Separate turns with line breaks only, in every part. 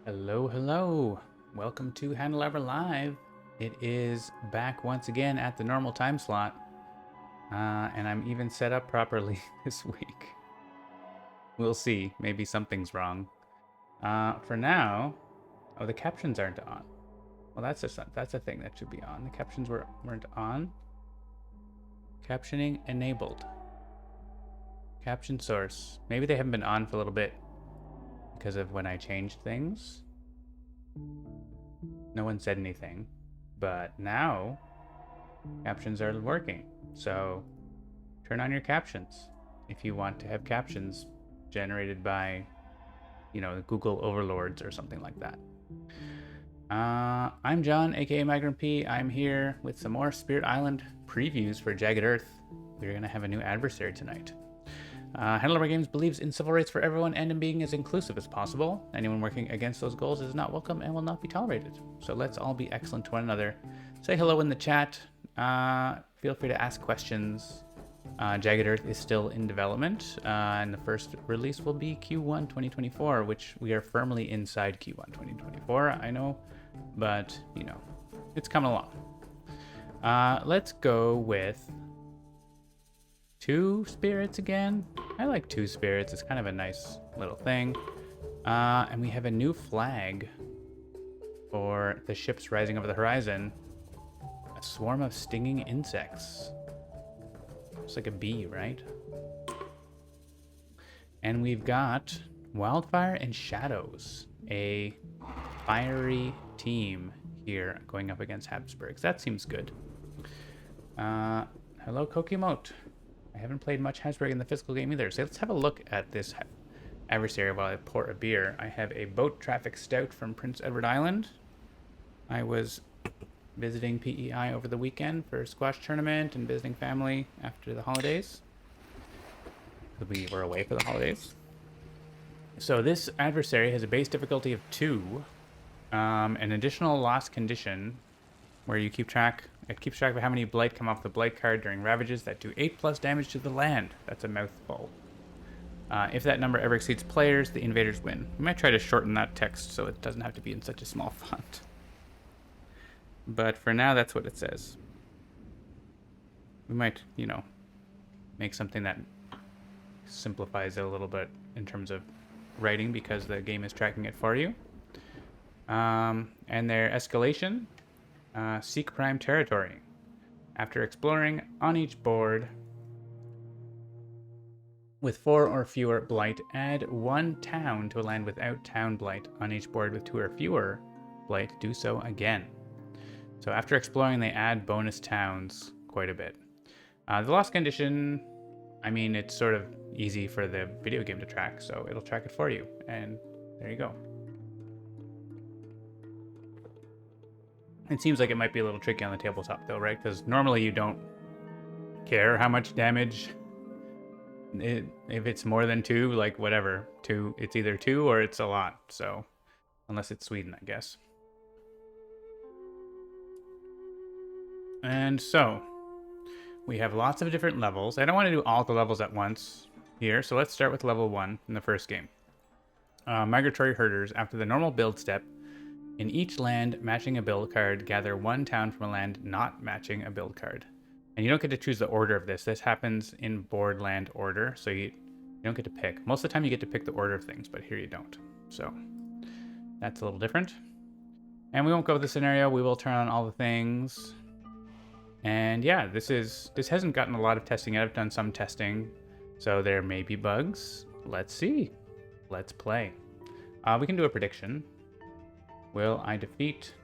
Hello, hello. Welcome to Handelabra Live. It is back once again at the normal time slot, and I'm even set up properly this week. We'll see. Maybe something's wrong. For now, oh, the captions aren't on. Well, that's a thing that should be on. The captions weren't on. Captioning enabled. Caption source. Maybe they haven't been on for a little bit because of when I changed things. No one said anything, but now captions are working. So turn on your captions if you want to have captions generated by, the Google overlords or something like that. I'm John, aka Migrant P. I'm here with some more Spirit Island previews for Jagged Earth. We're gonna have a new adversary tonight. Handelabra Games believes in civil rights for everyone and in being as inclusive as possible. Anyone working against those goals is not welcome and will not be tolerated. So let's all be excellent to one another. Say hello in the chat. Feel free to ask questions. Jagged Earth is still in development, and the first release will be Q1 2024, which we are firmly inside Q1 2024, I know, but, it's coming along. Let's go with 2 spirits again. I like 2 spirits. It's kind of a nice little thing. And we have a new flag for the ships rising over the horizon. A swarm of stinging insects. It's like a bee, right? And we've got Wildfire and Shadows, a fiery team here going up against Habsburgs. That seems good. Hello, Kokimote. I haven't played much Habsburg in the physical game either, so let's have a look at this adversary while I pour a beer. I have a boat traffic stout from Prince Edward Island. I was visiting PEI over the weekend for a squash tournament and visiting family after the holidays. We were away for the holidays. So this adversary has a base difficulty of 2, an additional loss condition where it keeps track of how many blight come off the blight card during ravages that do 8+ damage to the land. That's a mouthful. If that number ever exceeds players, the invaders win. We might try to shorten that text so it doesn't have to be in such a small font. But for now, that's what it says. We might, make something that simplifies it a little bit in terms of writing because the game is tracking it for you. And their escalation, seek prime territory. After exploring on each board with 4 or fewer blight, add 1 town to a land without town blight. On each board with 2 or fewer blight, do so again. So after exploring, they add bonus towns quite a bit. The loss condition, it's sort of easy for the video game to track, so it'll track it for you. And there you go. It seems like it might be a little tricky on the tabletop, though, right? Because normally you don't care how much damage. If it's more than 2, like whatever, 2, it's either 2 or it's a lot. So, unless it's Sweden, I guess. And so, we have lots of different levels. I don't want to do all the levels at once here, so let's start with level 1 in the first game. Migratory Herders. After the normal build step, in each land matching a build card, gather 1 town from a land not matching a build card. And you don't get to choose the order of this. This happens in board land order, so you don't get to pick. Most of the time you get to pick the order of things, but here you don't. So that's a little different. And we won't go with the scenario. We will turn on all the things. And yeah, this hasn't gotten a lot of testing yet. I've done some testing, so there may be bugs. Let's see. Let's play. We can do a prediction. Will I defeat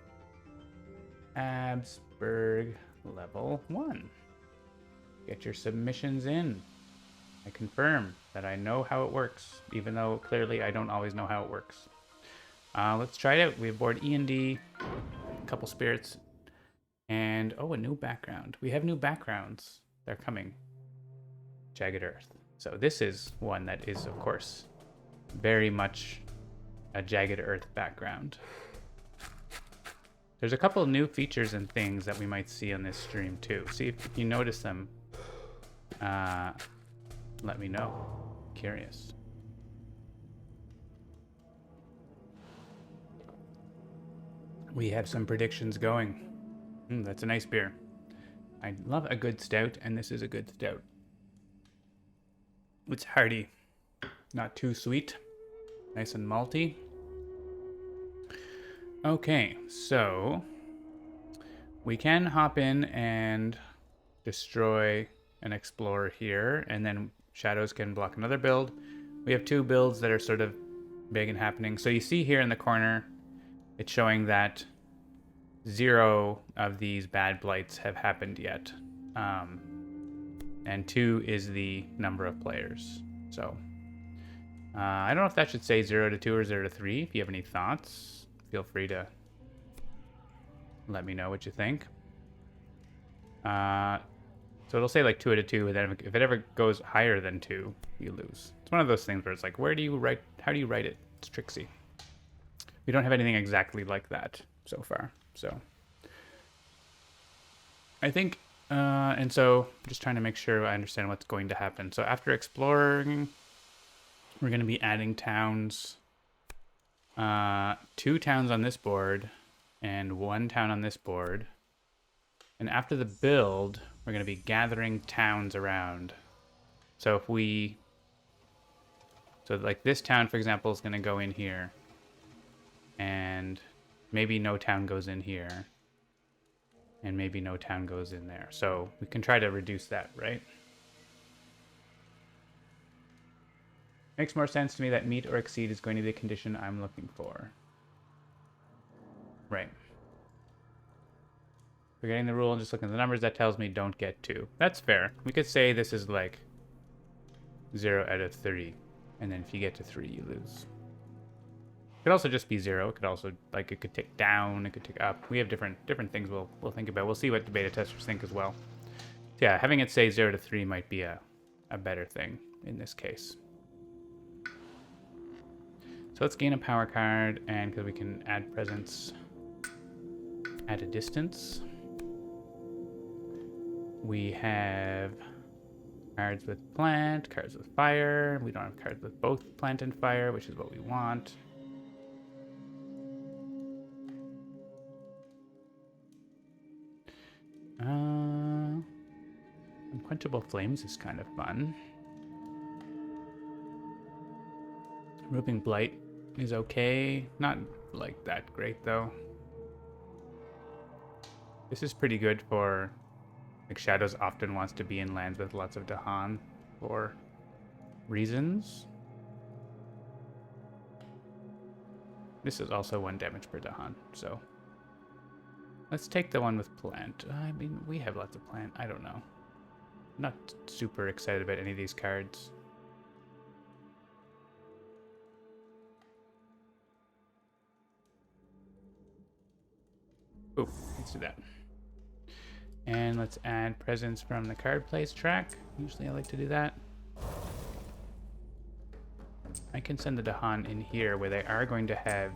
Habsburg level 1? Get your submissions in. I confirm that I know how it works, even though clearly I don't always know how it works. Let's try it out. We have board E&D, a couple spirits, and a new background. We have new backgrounds. They're coming. Jagged Earth. So this is one that is, of course, very much a Jagged Earth background. There's a couple of new features and things that we might see on this stream too. See if you notice them. Let me know. Curious. We have some predictions going. That's a nice beer. I love a good stout, and this is a good stout. It's hearty, not too sweet, nice and malty. Okay, so we can hop in and destroy and explore here, and then shadows can block another build. We have two builds that are sort of big and happening. So you see here in the corner, it's showing that 0 of these bad blights have happened yet. And 2 is the number of players. So I don't know if that should say 0 to 2 or 0 to 3. If you have any thoughts, feel free to let me know what you think. So it'll say like 2 out of 2, and then if it ever goes higher than 2, you lose. It's one of those things where it's like, how do you write it? It's tricksy. We don't have anything exactly like that so far. So I think, and so just trying to make sure I understand what's going to happen. So after exploring, we're going to be adding towns, 2 towns on this board and 1 town on this board. And after the build, we're going to be gathering towns around. So like this town, for example, is going to go in here. And maybe no town goes in here. And maybe no town goes in there. So we can try to reduce that, right? Makes more sense to me that meet or exceed is going to be the condition I'm looking for. Right. Forgetting the rule and just looking at the numbers, that tells me don't get 2. That's fair. We could say this is like 0 out of 3. And then if you get to 3, you lose. It could also just be 0. It could also, like, it could tick down, it could tick up. We have different things we'll think about. We'll see what the beta testers think as well. So yeah, having it say 0 to 3 might be a better thing in this case. So let's gain a power card, and because we can add presence at a distance. We have cards with plant, cards with fire. We don't have cards with both plant and fire, which is what we want. Unquenchable Flames is kind of fun. Roving Blight is okay. Not like that great though. This is pretty good for, like, Shadows often wants to be in lands with lots of Dahan for reasons. This is also 1 damage per Dahan, so let's take the one with plant. I mean, we have lots of plant. I don't know. Not super excited about any of these cards. Ooh, let's do that. And let's add presence from the card plays track. Usually I like to do that. I can send the Dahan in here where they are going to have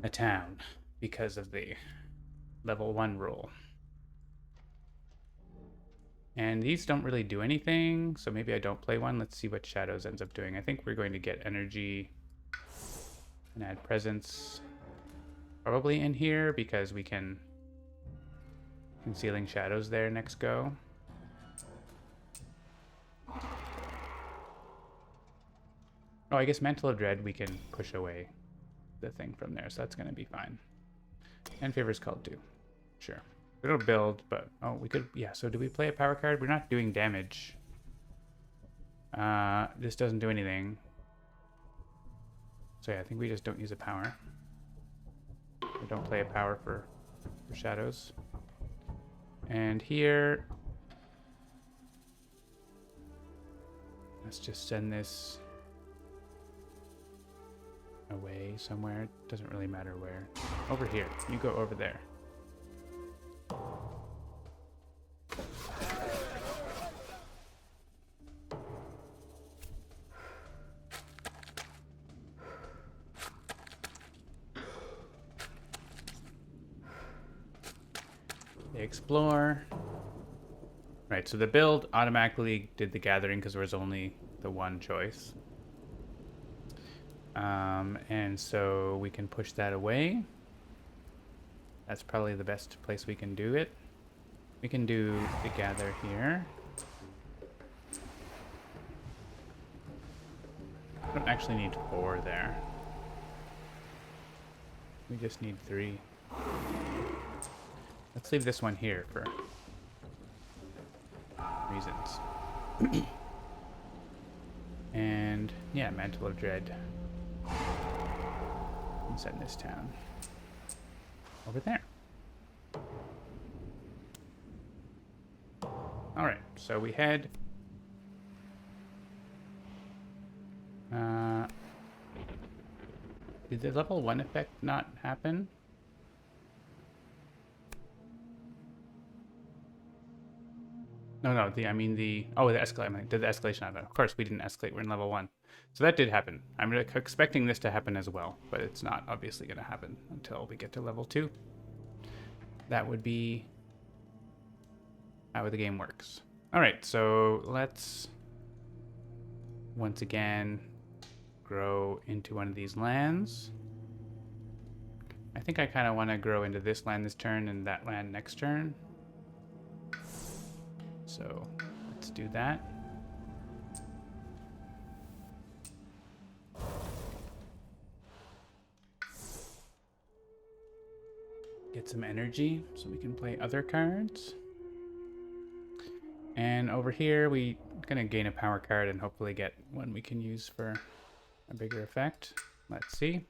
a town because of the level 1 rule. And these don't really do anything, so maybe I don't play one. Let's see what Shadows ends up doing. I think we're going to get energy and add presence probably in here because we can Concealing Shadows there next go. Oh, I guess Mantle of Dread we can push away the thing from there, so that's going to be fine. And Favor's Called too. Sure. It'll build, but... Oh, we could... Yeah, so do we play a power card? We're not doing damage. This doesn't do anything. So yeah, I think we just don't use a power. We don't play a power for Shadows. And here... Let's just send this away somewhere. It doesn't really matter where. Over here. You go over there. They explore. Right, so the build automatically did the gathering because there was only the one choice. And so we can push that away. That's probably the best place we can do it. We can do the gather here. We don't actually need 4 there. We just need 3. Let's leave this one here for reasons. And yeah, Mantle of Dread. I'm setting this town over there. All right, so we had did the level 1 effect not happen? No, the escalation. Did the escalation happen? Of course, we didn't escalate. We're in level 1, so that did happen. I'm expecting this to happen as well, but it's not obviously going to happen until we get to level 2. That would be how the game works. All right, so let's once again grow into one of these lands. I think I kind of want to grow into this land this turn and that land next turn. So let's do that. Get some energy so we can play other cards. And over here, we're going to gain a power card and hopefully get one we can use for a bigger effect. Let's see.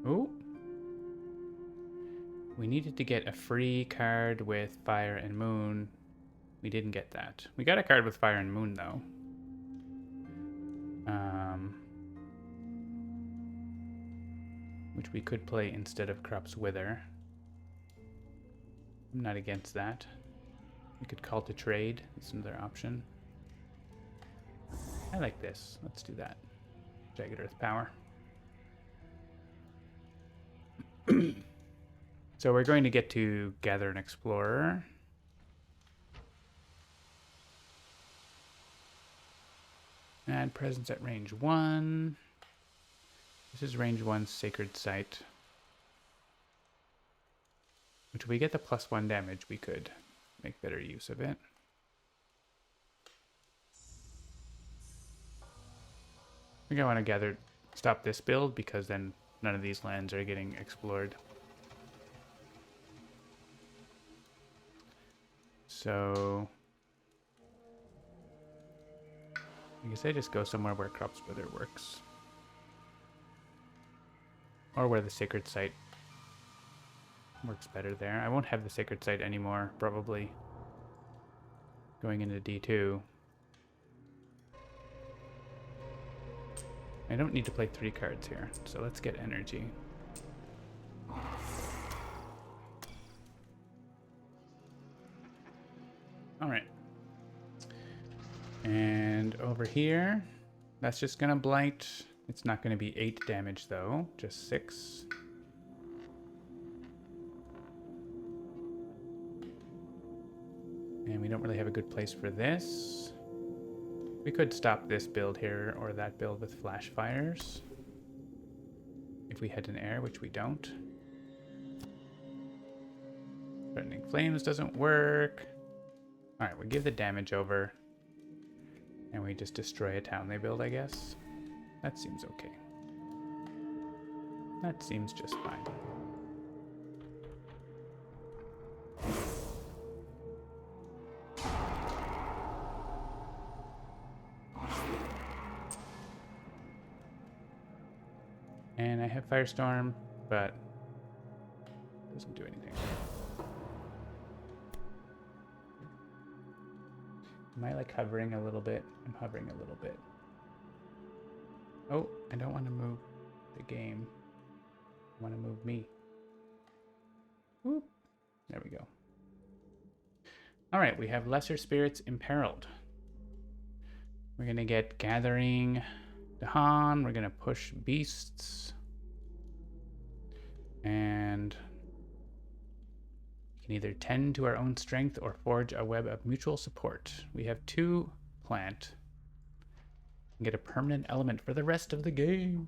Ooh. We needed to get a free card with Fire and Moon. We didn't get that. We got a card with Fire and Moon, though. Which we could play instead of Crop's Wither. I'm not against that. We could call to trade. That's another option. I like this. Let's do that. Jagged Earth Power. So we're going to get to Gather an Explorer. Add presence at range 1. This is range 1 Sacred Site. Which if we get the +1 damage, we could make better use of it. I think I want to stop this build because then none of these lands are getting explored. So I guess I just go somewhere where Crop's Wither works. Or where the Sacred Site works better there. I won't have the Sacred Site anymore, probably. Going into D2. I don't need to play 3 cards here, so let's get energy. Alright. And over here, that's just gonna blight. It's not gonna be 8 damage though, just 6. And we don't really have a good place for this. We could stop this build here or that build with flash fires. If we had an air, which we don't. Threatening Flames doesn't work. Alright, we give the damage over. And we just destroy a town they build, I guess. That seems okay. That seems just fine. And I have Firestorm, but it doesn't do anything. Am I like hovering a little bit? I'm hovering a little bit. Oh, I don't want to move the game. I want to move me. Whoop. There we go. All right, we have Lesser Spirits Imperiled. We're going to get Gathering Dahan. We're going to push Beasts. And we can either tend to our own strength or forge a web of mutual support. We have 2 plant. and get a permanent element for the rest of the game.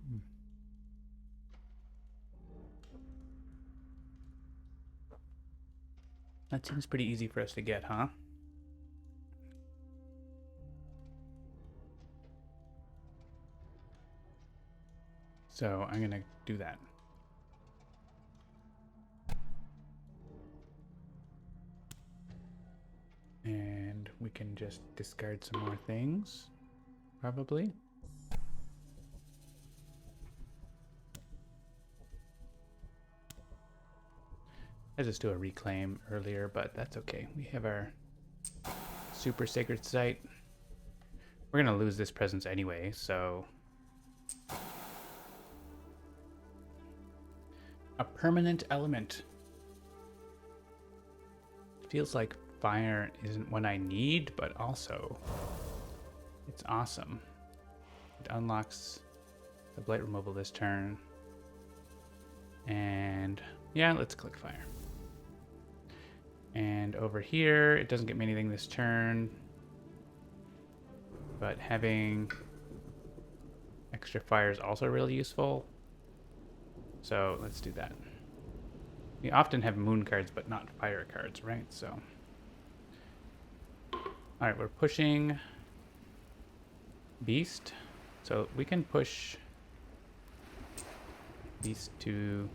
That seems pretty easy for us to get, huh? So I'm gonna do that. And we can just discard some more things, probably. I just do a reclaim earlier, but that's okay. We have our super sacred site. We're gonna lose this presence anyway, so a permanent element. Feels like fire isn't what I need, but also it's awesome. It unlocks the blight removal this turn. And yeah, let's click fire. And over here, it doesn't get me anything this turn, but having extra fire is also really useful. So let's do that. We often have moon cards, but not fire cards, right? So, all right, we're pushing Beast. So we can push Beast to,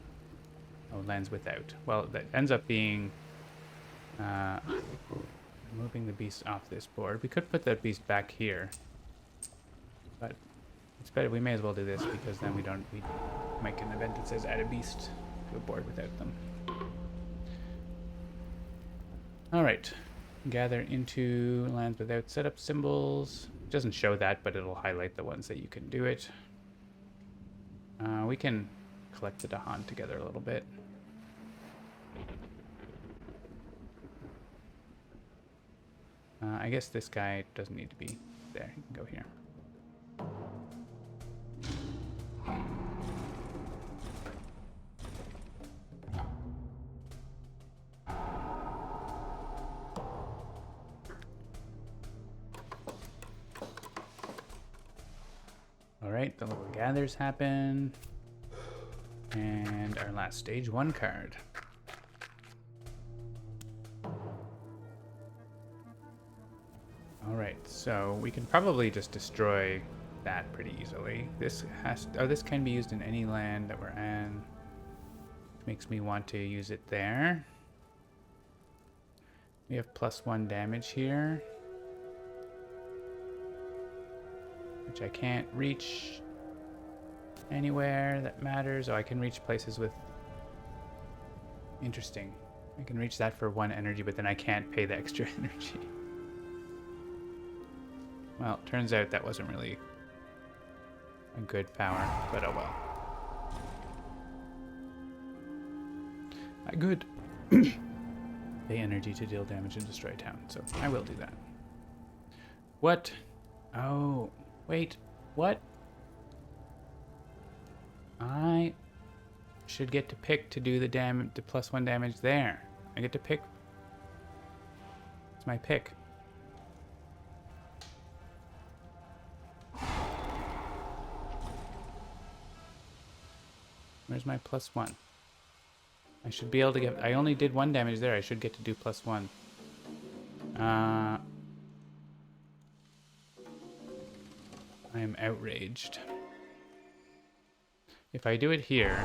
oh, lands without. Well, that ends up being moving the Beast off this board. We could put that Beast back here, but it's better. We may as well do this because then we make an event that says add a Beast to a board without them. All right, gather into lands without setup symbols. It doesn't show that, but it'll highlight the ones that you can do it. We can collect the Dahan together a little bit. I guess this guy doesn't need to be there. He can go here. All right, the little gathers happen. And our last stage 1 card. All right, so we can probably just destroy that pretty easily. This can be used in any land that we're in. Makes me want to use it there. We have +1 damage here, which I can't reach anywhere that matters. Oh, I can reach places with... Interesting. I can reach that for 1 energy, but then I can't pay the extra energy. Well, turns out that wasn't really a good power, but oh well. Good. Pay energy to deal damage and destroy a town, so I will do that. What? Oh, wait, what? I should get to pick to do the +1 damage there. I get to pick. It's my pick. Where's my +1? I should be able to get... I only did 1 damage there. I should get to do +1. I am outraged. If I do it here...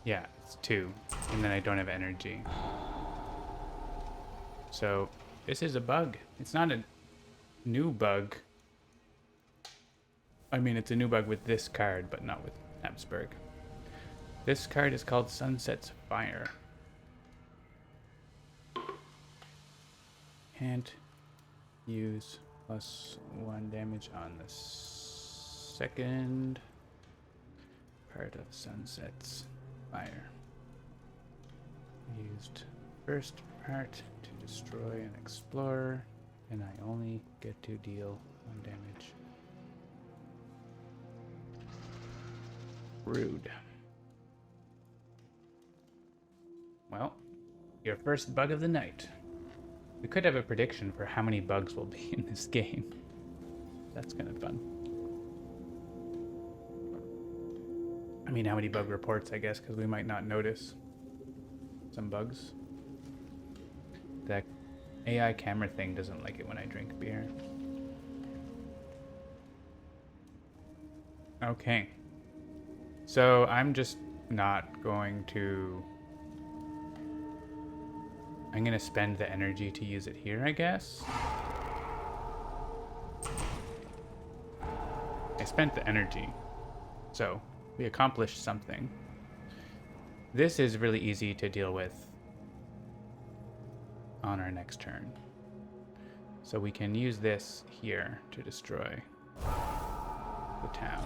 Yeah, it's 2. And then I don't have energy. So, this is a bug. It's not a new bug. I mean, it's a new bug with this card, but not with Habsburg. This card is called Sunset's Fire. Can't use +1 damage on the second part of Sunset's Fire. Used first part to destroy an explorer, and I only get to deal 1 damage. Rude. Well, your first bug of the night. We could have a prediction for how many bugs will be in this game. That's kind of fun. I mean, how many bug reports, I guess, because we might not notice some bugs. That AI camera thing doesn't like it when I drink beer. Okay. So I'm just not going to... I'm going to spend the energy to use it here, I guess. I spent the energy. So we accomplished something. This is really easy to deal with on our next turn. So we can use this here to destroy the town.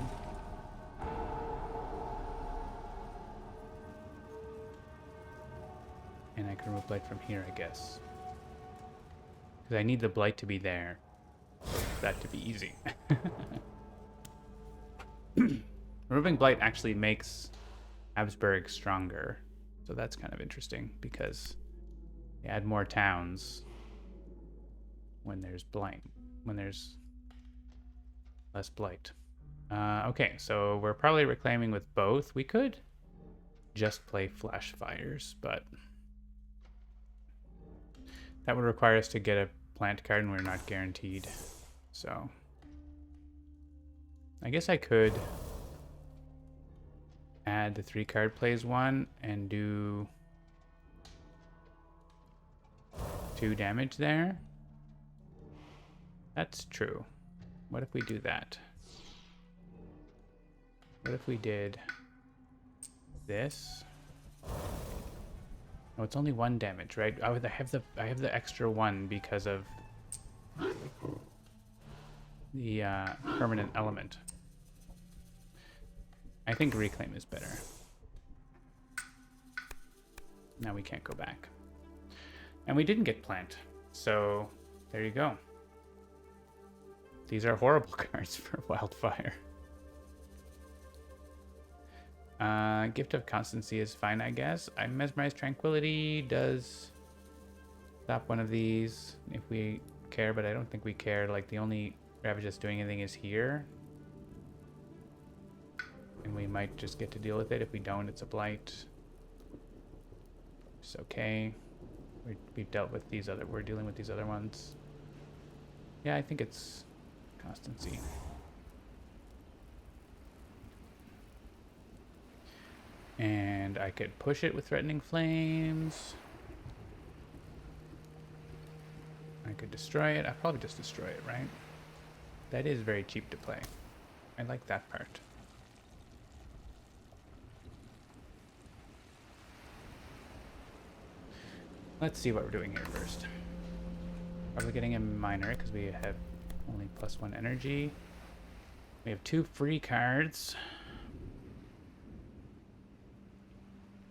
And I can remove blight from here, I guess. Because I need the blight to be there. For that to be easy. Removing blight actually makes Habsburgs stronger. So that's kind of interesting because they add more towns when there's blight. When there's less blight. Okay, so we're probably reclaiming with both. We could just play flash fires, but that would require us to get a plant card, and we're not guaranteed. So I guess I could add the 3-card plays one and do 2 damage there. That's true. What if we do that? What if we did this? Oh, it's only 1 damage, right? Oh, I have the extra 1 because of the permanent element. I think reclaim is better. Now we can't go back. And we didn't get plant, so there you go. These are horrible cards for wildfire. Gift of Constancy is fine, I guess. I Mesmerize Tranquility does stop one of these if we care, but I don't think we care. Like, the only Ravage that's doing anything is here. And we might just get to deal with it. If we don't, it's a blight. It's okay. We've dealt with these other... We're dealing with these other ones. Yeah, I think it's Constancy. And I could push it with Threatening Flames. I could destroy it. I'll probably just destroy it, right? That is very cheap to play. I like that part. Let's see what we're doing here first. Probably getting a minor because we have only +1 energy. We have 2 free cards.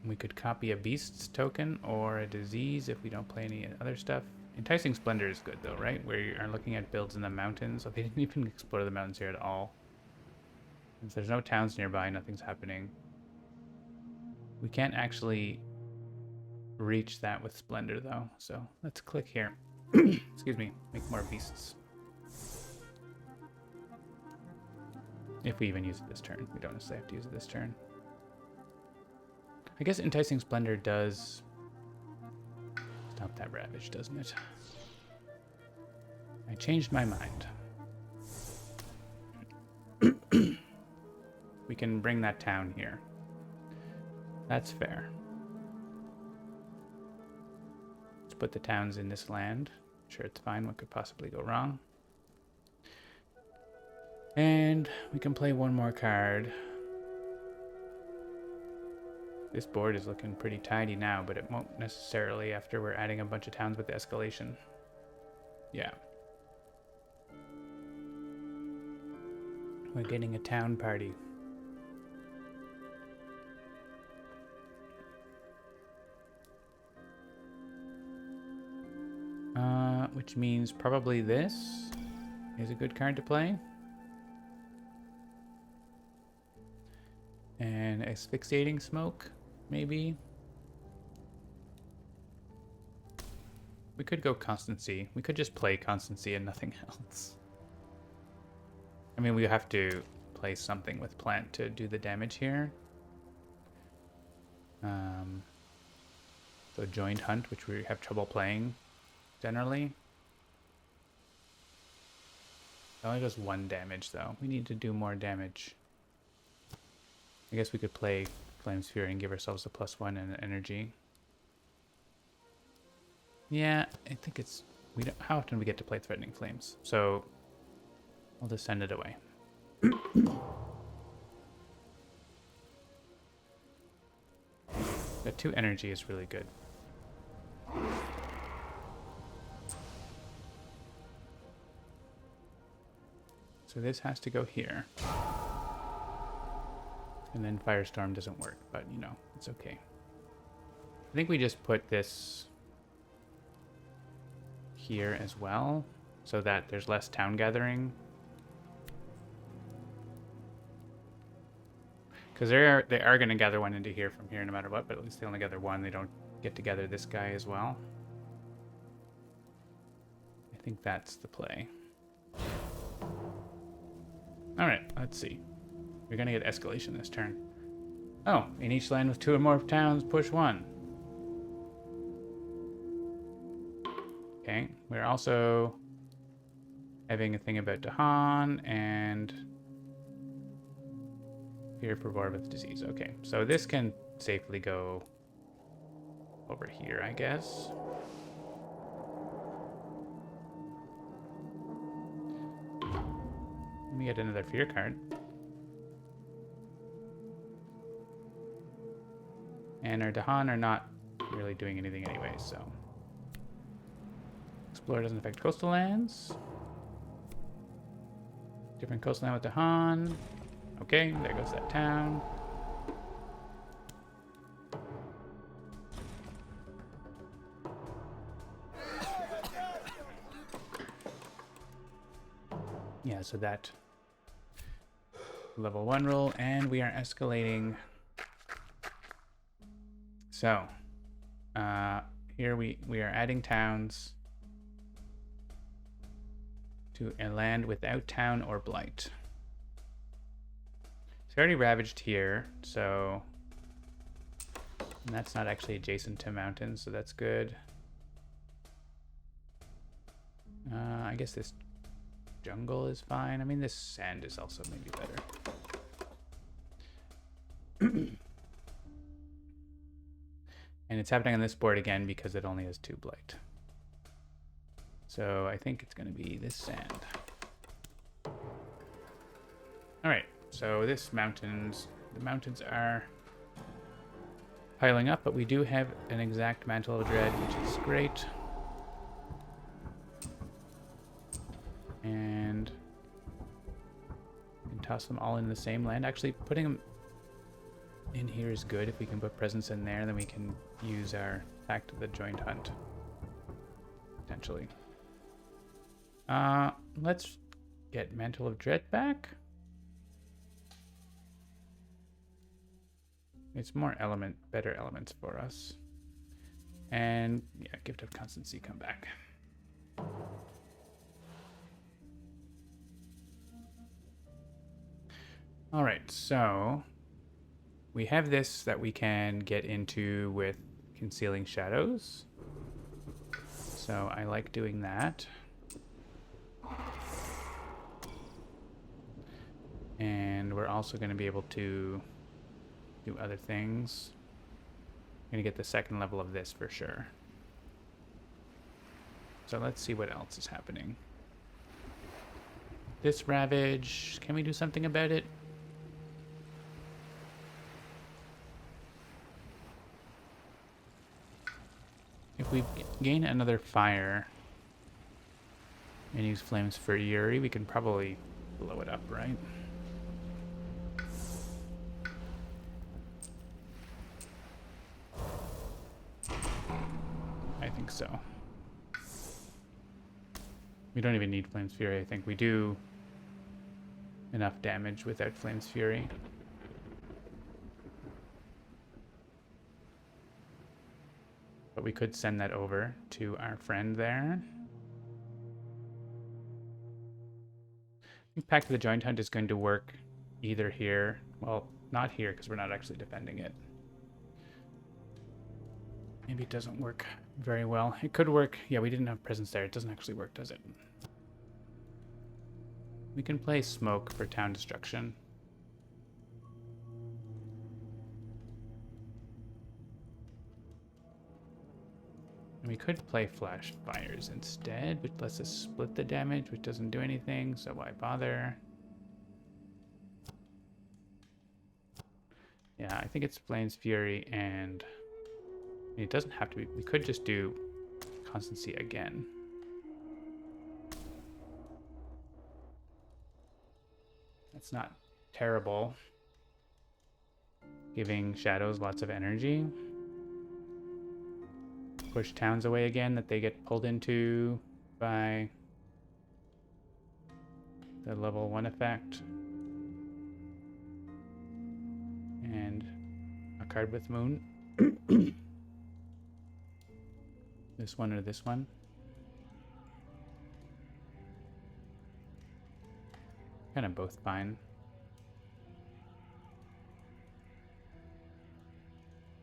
We could copy a Beast's token or a Disease if we don't play any other stuff. Enticing Splendor is good though, right? We are looking at builds in the mountains. So they didn't even explore the mountains here at all. Since there's no towns nearby, nothing's happening. We can't actually reach that with Splendor though. So let's click here. Excuse me, make more Beasts. If we even use it this turn. We don't necessarily have to use it this turn. I guess Enticing Splendor does stop that Ravage, doesn't it? I changed my mind. We can bring that town here. That's fair. Let's put the towns in this land. Sure, it's fine. What could possibly go wrong? And we can play 1 more card. This board is looking pretty tidy now, but it won't necessarily after we're adding a bunch of towns with the escalation. Yeah. We're getting a town party. Which means probably this is a good card to play. And Asphyxiating Smoke, maybe. We could go Constancy. We could just play Constancy and nothing else. I mean, we have to place something with plant to do the damage here. So joined hunt, which we have trouble playing generally. It only does 1 damage though. We need to do more damage. I guess we could play Flame's Fury and give ourselves a +1 in energy. Yeah, I think it's... we don't, how often do we get to play Threatening Flames? So I'll just send it away. The 2 energy is really good. So this has to go here. And then Firestorm doesn't work, but you know, it's okay. I think we just put this here as well, so that there's less town gathering. Because they are going to gather one into here from here no matter what, but at least they only gather one. They don't get to gather this guy as well. I think that's the play. Alright, let's see. We're going to get escalation this turn. Oh, in each land with 2 or more towns, push 1. Okay, we're also having a thing about Dahan and fear for war with disease. Okay, so this can safely go over here, I guess. Let me get another fear card. And our Dahan are not really doing anything anyway, so... Explore doesn't affect coastal lands. Different coastline with Dahan. Okay, there goes that town. Yeah, so that level 1 roll, and we are escalating. So, here we are adding towns to a land without town or blight. It's already ravaged here, so... And that's not actually adjacent to mountains, so that's good. I guess this jungle is fine. I mean, this sand is also maybe better. And it's happening on this board again because it only has 2 blight. So I think it's going to be this sand. Alright, so the mountains are piling up, but we do have an exact Mantle of Dread, which is great. And we can toss them all in the same land. Actually, putting them in here is good. If we can put presence in there, then we can use our Act of the Joint Hunt. Potentially. Let's get Mantle of Dread back. It's more better elements for us. And yeah, Gift of Constancy come back. All right, so we have this that we can get into with Concealing Shadows. So I like doing that. And we're also going to be able to do other things. I'm going to get the 2nd level of this for sure. So let's see what else is happening. This Ravage, can we do something about it? If we gain another fire and use Flames for Fury, we can probably blow it up, right? I think so. We don't even need Flames Fury, I think. We do enough damage without Flames Fury. But we could send that over to our friend there. think Pact of the Joint Hunt is going to work either here. Well, not here because we're not actually defending it. Maybe it doesn't work very well. It could work. Yeah, we didn't have presence there. It doesn't actually work, does it? We can play smoke for town destruction. And we could play flash fires instead, which lets us split the damage, which doesn't do anything, so why bother? Yeah, I think it's Blaine's Fury, and it doesn't have to be. We could just do Constancy again. That's not terrible. Giving shadows lots of energy. Push towns away again that they get pulled into by the level 1 effect. And a card with Moon. This one or this one. Kind of both fine.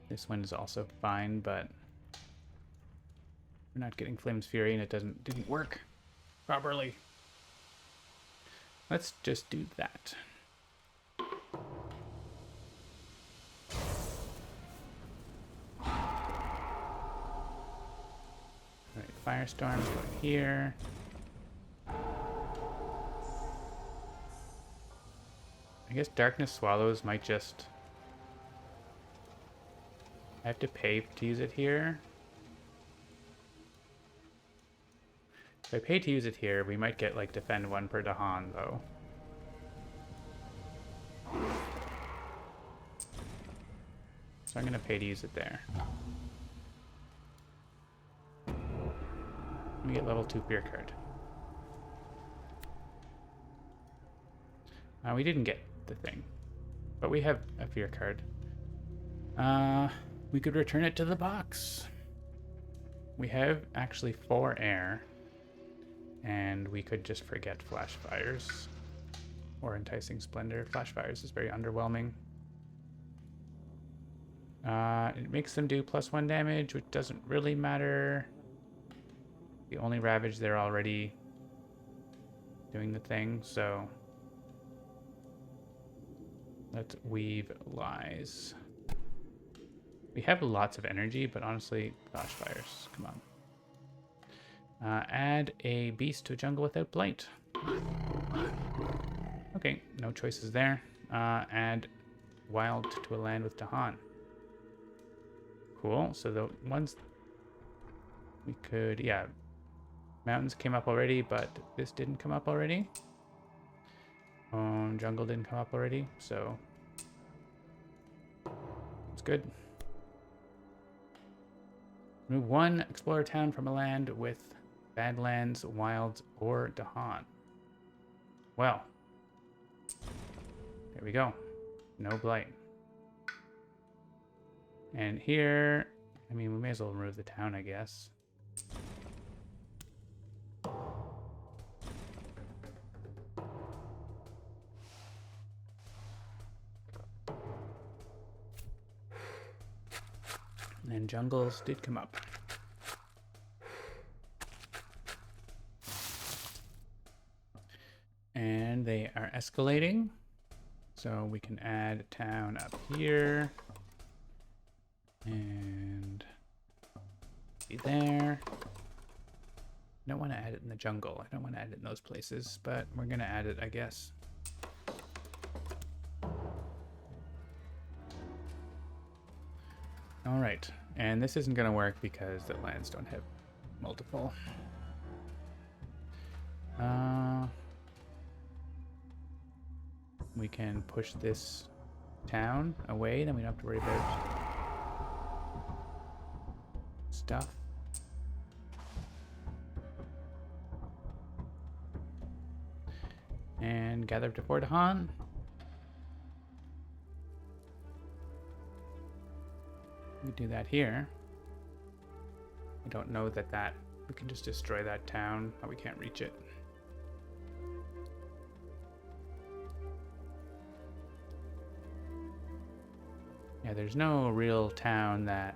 This one is also fine, but we're not getting Flame's Fury and it didn't work properly. Let's just do that. Alright, Firestorm's going here. I guess Darkness Swallows might just... I have to pay to use it here. If I pay to use it here, we might get, like, defend 1 per Dahan, though. So I'm going to pay to use it there. We get level 2 Fear card. We didn't get the thing, but we have a Fear card. We could return it to the box. We have actually 4 air, and we could just forget Flash Fires or Enticing Splendor. Flash Fires is very underwhelming. It makes them do +1 damage, which doesn't really matter. The only Ravage, they're already doing the thing, so let's Weave Lies. We have lots of energy, but honestly, Flash Fires, come on. Add a beast to a jungle without blight. Okay, no choices there. Add wild to a land with Dahan. Cool, so the ones we could, yeah, mountains came up already, but this didn't come up already. Jungle didn't come up already, so it's good. Remove 1 explorer town from a land with Badlands, Wilds, or Dahan. Well, there we go. No blight. And here, I mean, we may as well remove the town, I guess. And jungles did come up. And they are escalating. So we can add a town up here. And be there. I don't want to add it in the jungle. I don't want to add it in those places, but we're going to add it, I guess. All right, and this isn't going to work because the lands don't have multiple. We can push this town away, then we don't have to worry about stuff. And gather up to Fort Han. We do that here. I don't know that we can just destroy that town. Oh, we can't reach it. Yeah, there's no real town that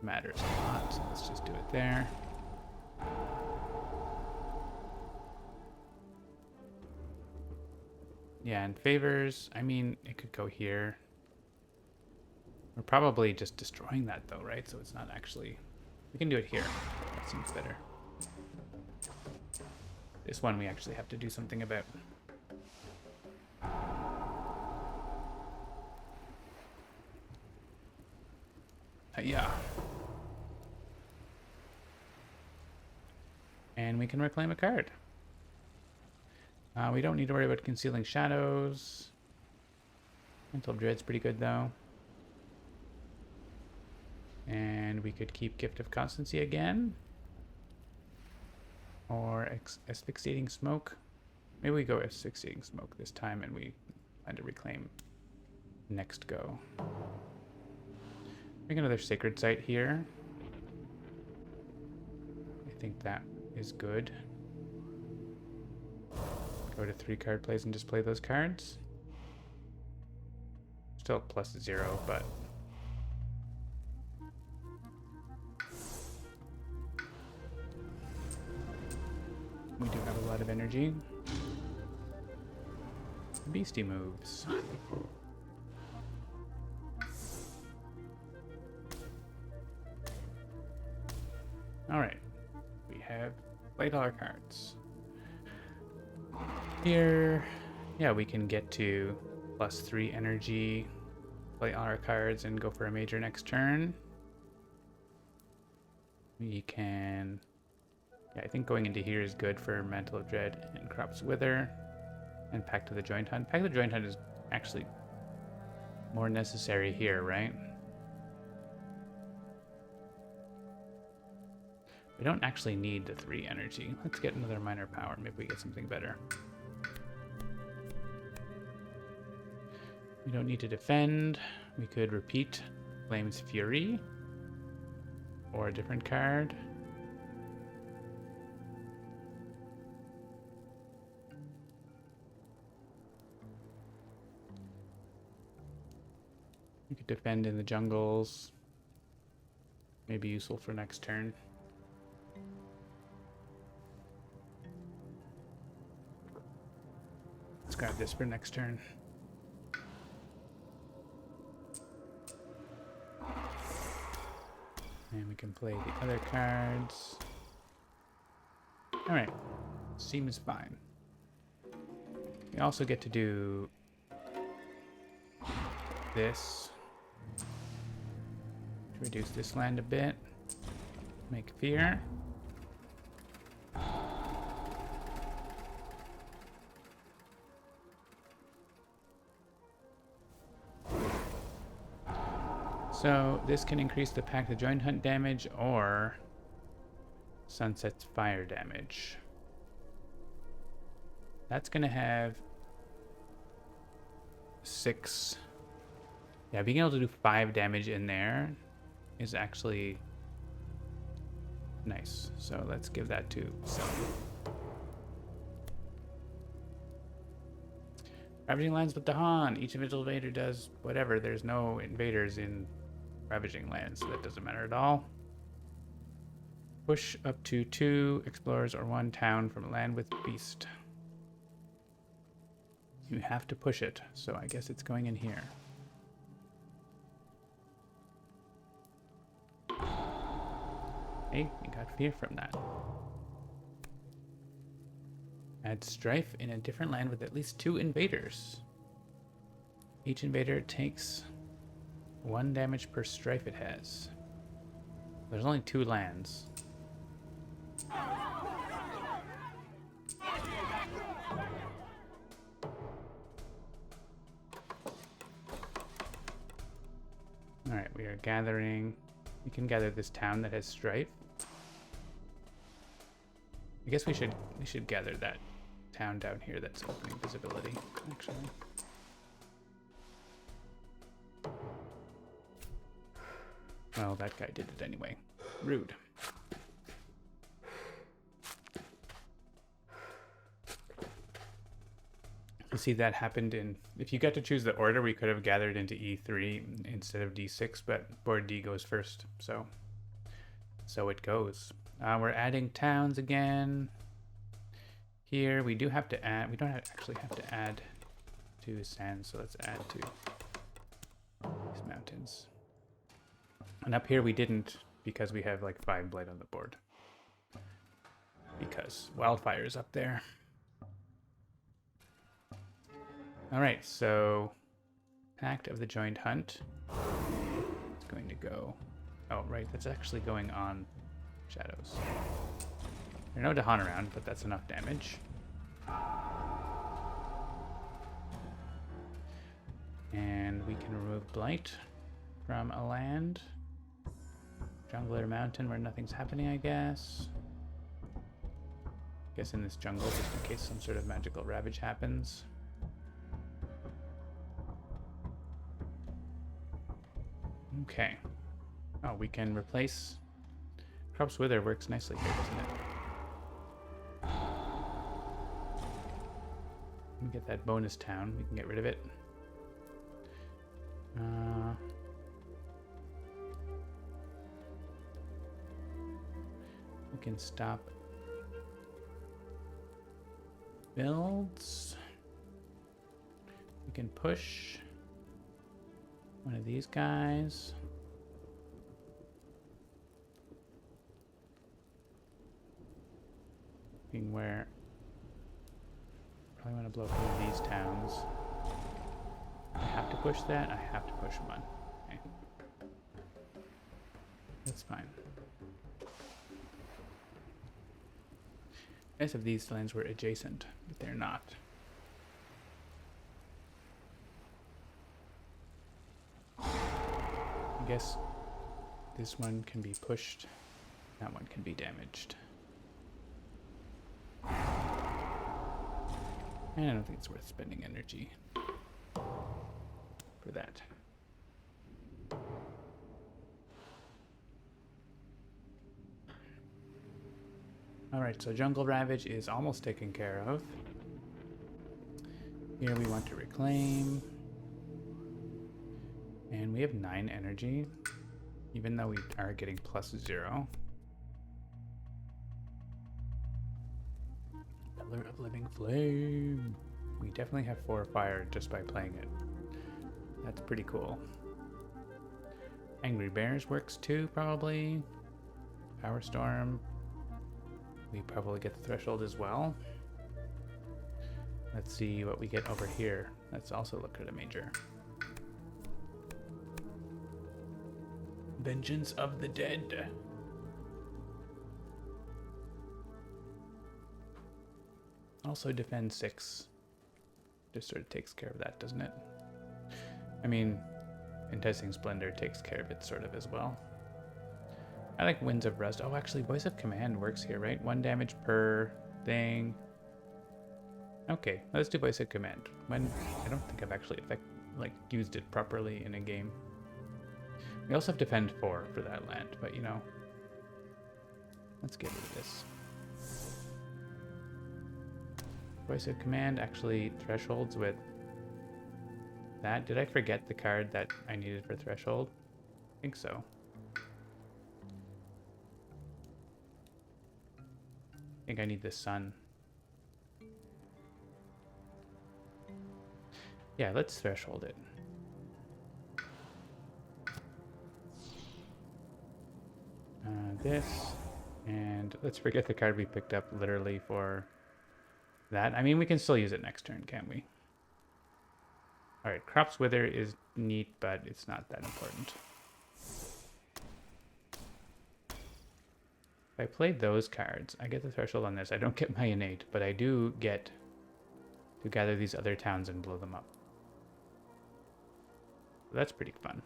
matters a lot, so let's just do it there. Yeah, and favors, I mean, it could go here. We're probably just destroying that though, right? So it's not actually... We can do it here. That seems better. This one we actually have to do something about. Yeah. And we can reclaim a card. We don't need to worry about concealing shadows. Mental Dread's pretty good though. And we could keep Gift of Constancy again. Or Asphyxiating Smoke. Maybe we go Asphyxiating Smoke this time and we plan to reclaim next go. Make another Sacred Site here. I think that is good. Go to 3 card plays and just play those cards. Still +0, but... we do have a lot of energy. Beastie moves. Alright. We have played all our cards. Here, yeah, we can get to +3 energy, play all our cards, and go for a major next turn. We can... yeah, I think going into here is good for Mantle of Dread and Crop's Wither. And Pact of the Joint Hunt. Pact of the Joint Hunt is actually more necessary here, right? We don't actually need the 3 energy. Let's get another minor power. Maybe we get something better. We don't need to defend. We could repeat Flame's Fury. Or a different card. We could defend in the jungles. Maybe useful for next turn. Let's grab this for next turn. And we can play the other cards. Alright. Seems fine. We also get to do this. To reduce this land a bit. Make fear. So this can increase the Pact of Joint Hunt damage or Sunset's fire damage. That's gonna have 6. Yeah, being able to do 5 damage in there is actually nice. So let's give that to Selly. Ravaging lands with Dahan. Each individual invader does whatever. There's no invaders in Ravaging lands, so that doesn't matter at all. Push up to 2 explorers or 1 town from land with beast. You have to push it, so I guess it's going in here. Hey, you got fear from that. Add strife in a different land with at least 2 invaders. Each invader takes 1 damage per strife it has. There's only 2 lands. Alright, we are gathering. We can gather this town that has strife. I guess we should gather that town down here that's opening visibility, actually. Well, that guy did it anyway. Rude. You see that happened in... If you got to choose the order, we could have gathered into E3 instead of D6, but board D goes first, so it goes. We're adding towns again. Here, we do have to add... We don't actually have to add to sand, so let's add to these mountains. And up here we didn't, because we have like 5 blight on the board. Because wildfire's up there. Alright, so Pact of the Joined Hunt. It's going to go... Oh, right, that's actually going on Shadows. There are no Dahan around, but that's enough damage. And we can remove Blight from a land. Jungler Mountain where nothing's happening, I guess. Guess in this jungle, just in case some sort of magical ravage happens. Okay. Oh, we can replace... Crop's Wither works nicely here, doesn't it? We get that bonus town. We can get rid of it. We can stop builds. We can push one of these guys. Being where probably want to blow through these towns. I have to push that. I have to push one. Okay. That's fine. As if these lands were adjacent, but they're not. I guess this one can be pushed. That one can be damaged. And I don't think it's worth spending energy for that. Alright, so Jungle Ravage is almost taken care of. Here we want to reclaim. And we have 9 energy, even though we are getting +0. Pillar of Living Flame. We definitely have 4 fire just by playing it. That's pretty cool. Angry Bears works too, probably. Power Storm. We probably get the Threshold as well. Let's see what we get over here. Let's also look at a major. Vengeance of the Dead. Also defend 6. Just sort of takes care of that, doesn't it? I mean, Enticing Splendor takes care of it sort of as well. I like Winds of Rust. Oh, actually, Voice of Command works here, right? 1 damage per thing. Okay, let's do Voice of Command. When I don't think I've actually used it properly in a game. We also have Defend 4 for that land, but you know, let's get rid of this. Voice of Command actually thresholds with that. Did I forget the card that I needed for Threshold? I think so. I think I need the Sun. Yeah, let's Threshold it. This, and let's forget the card we picked up literally for that. I mean, we can still use it next turn, can't we? Alright, Crop's Wither is neat, but it's not that important. If I played those cards, I get the Threshold on this. I don't get my innate, but I do get to gather these other towns and blow them up. So that's pretty fun.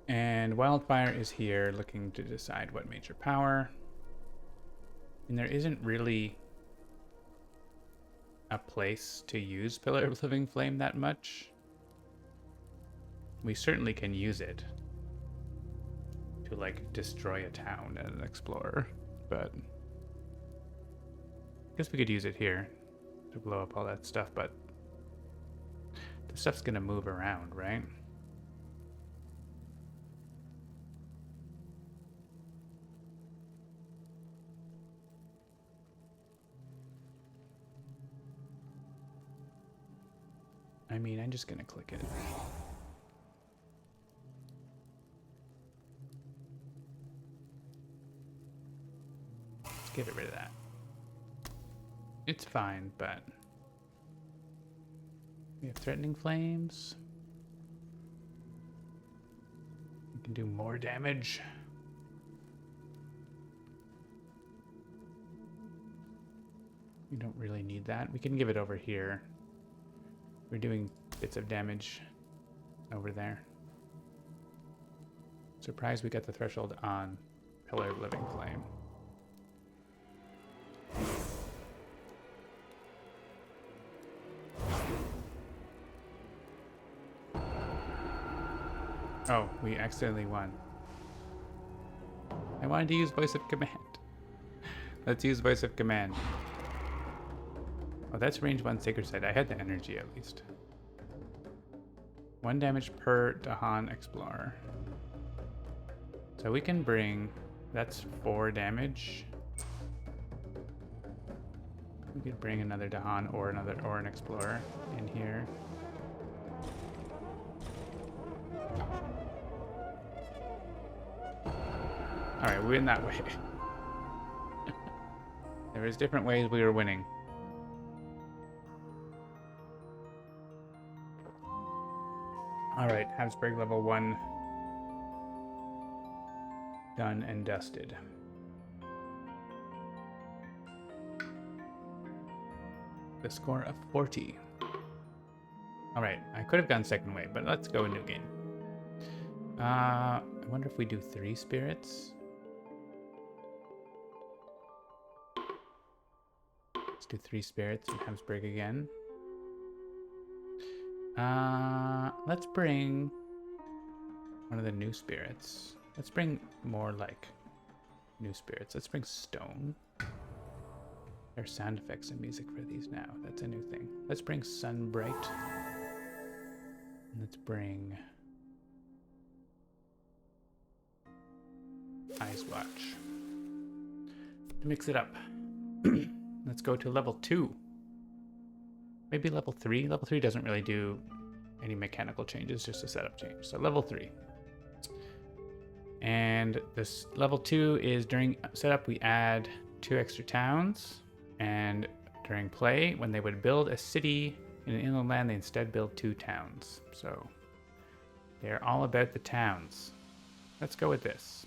And Wildfire is here looking to decide what major power. And there isn't really a place to use Pillar of Living Flame that much. We certainly can use it. to like destroy a town as an explorer, but I guess we could use it here to blow up all that stuff, but the stuff's gonna move around, right? I mean, I'm just gonna click it. Let's get rid of that. It's fine, but we have threatening flames. We can do more damage. We don't really need that. We can give it over here. We're doing bits of damage over there. Surprised we got the threshold on Pillar of Living Flame. Oh, we accidentally won. I wanted to use Voice of Command. Let's use Voice of Command. Oh, that's range 1 Sacred Site. I had the energy at least. 1 damage per Dahan Explorer. So we can bring... That's 4 damage. We could bring another Dahan or an Explorer in here. Alright, we win that way. There was different ways we were winning. Alright, Habsburg level 1. Done and dusted. The score of 40. Alright, I could have gone second way, but let's go a new game. I wonder if we do 3 spirits. Let's do 3 spirits in Habsburg again. Let's bring one of the new spirits. Let's bring more like new spirits. Let's bring stone. There are sound effects and music for these now. That's a new thing. Let's bring Sunbright. Let's bring Eyes Watch. To mix it up. Let's go to level 2. Maybe level 3. Level 3 doesn't really do any mechanical changes, just a setup change. So level 3. And this level 2 is during setup we add 2 extra towns, and during play when they would build a city in an inland land they instead build 2 towns. So they're all about the towns. Let's go with this.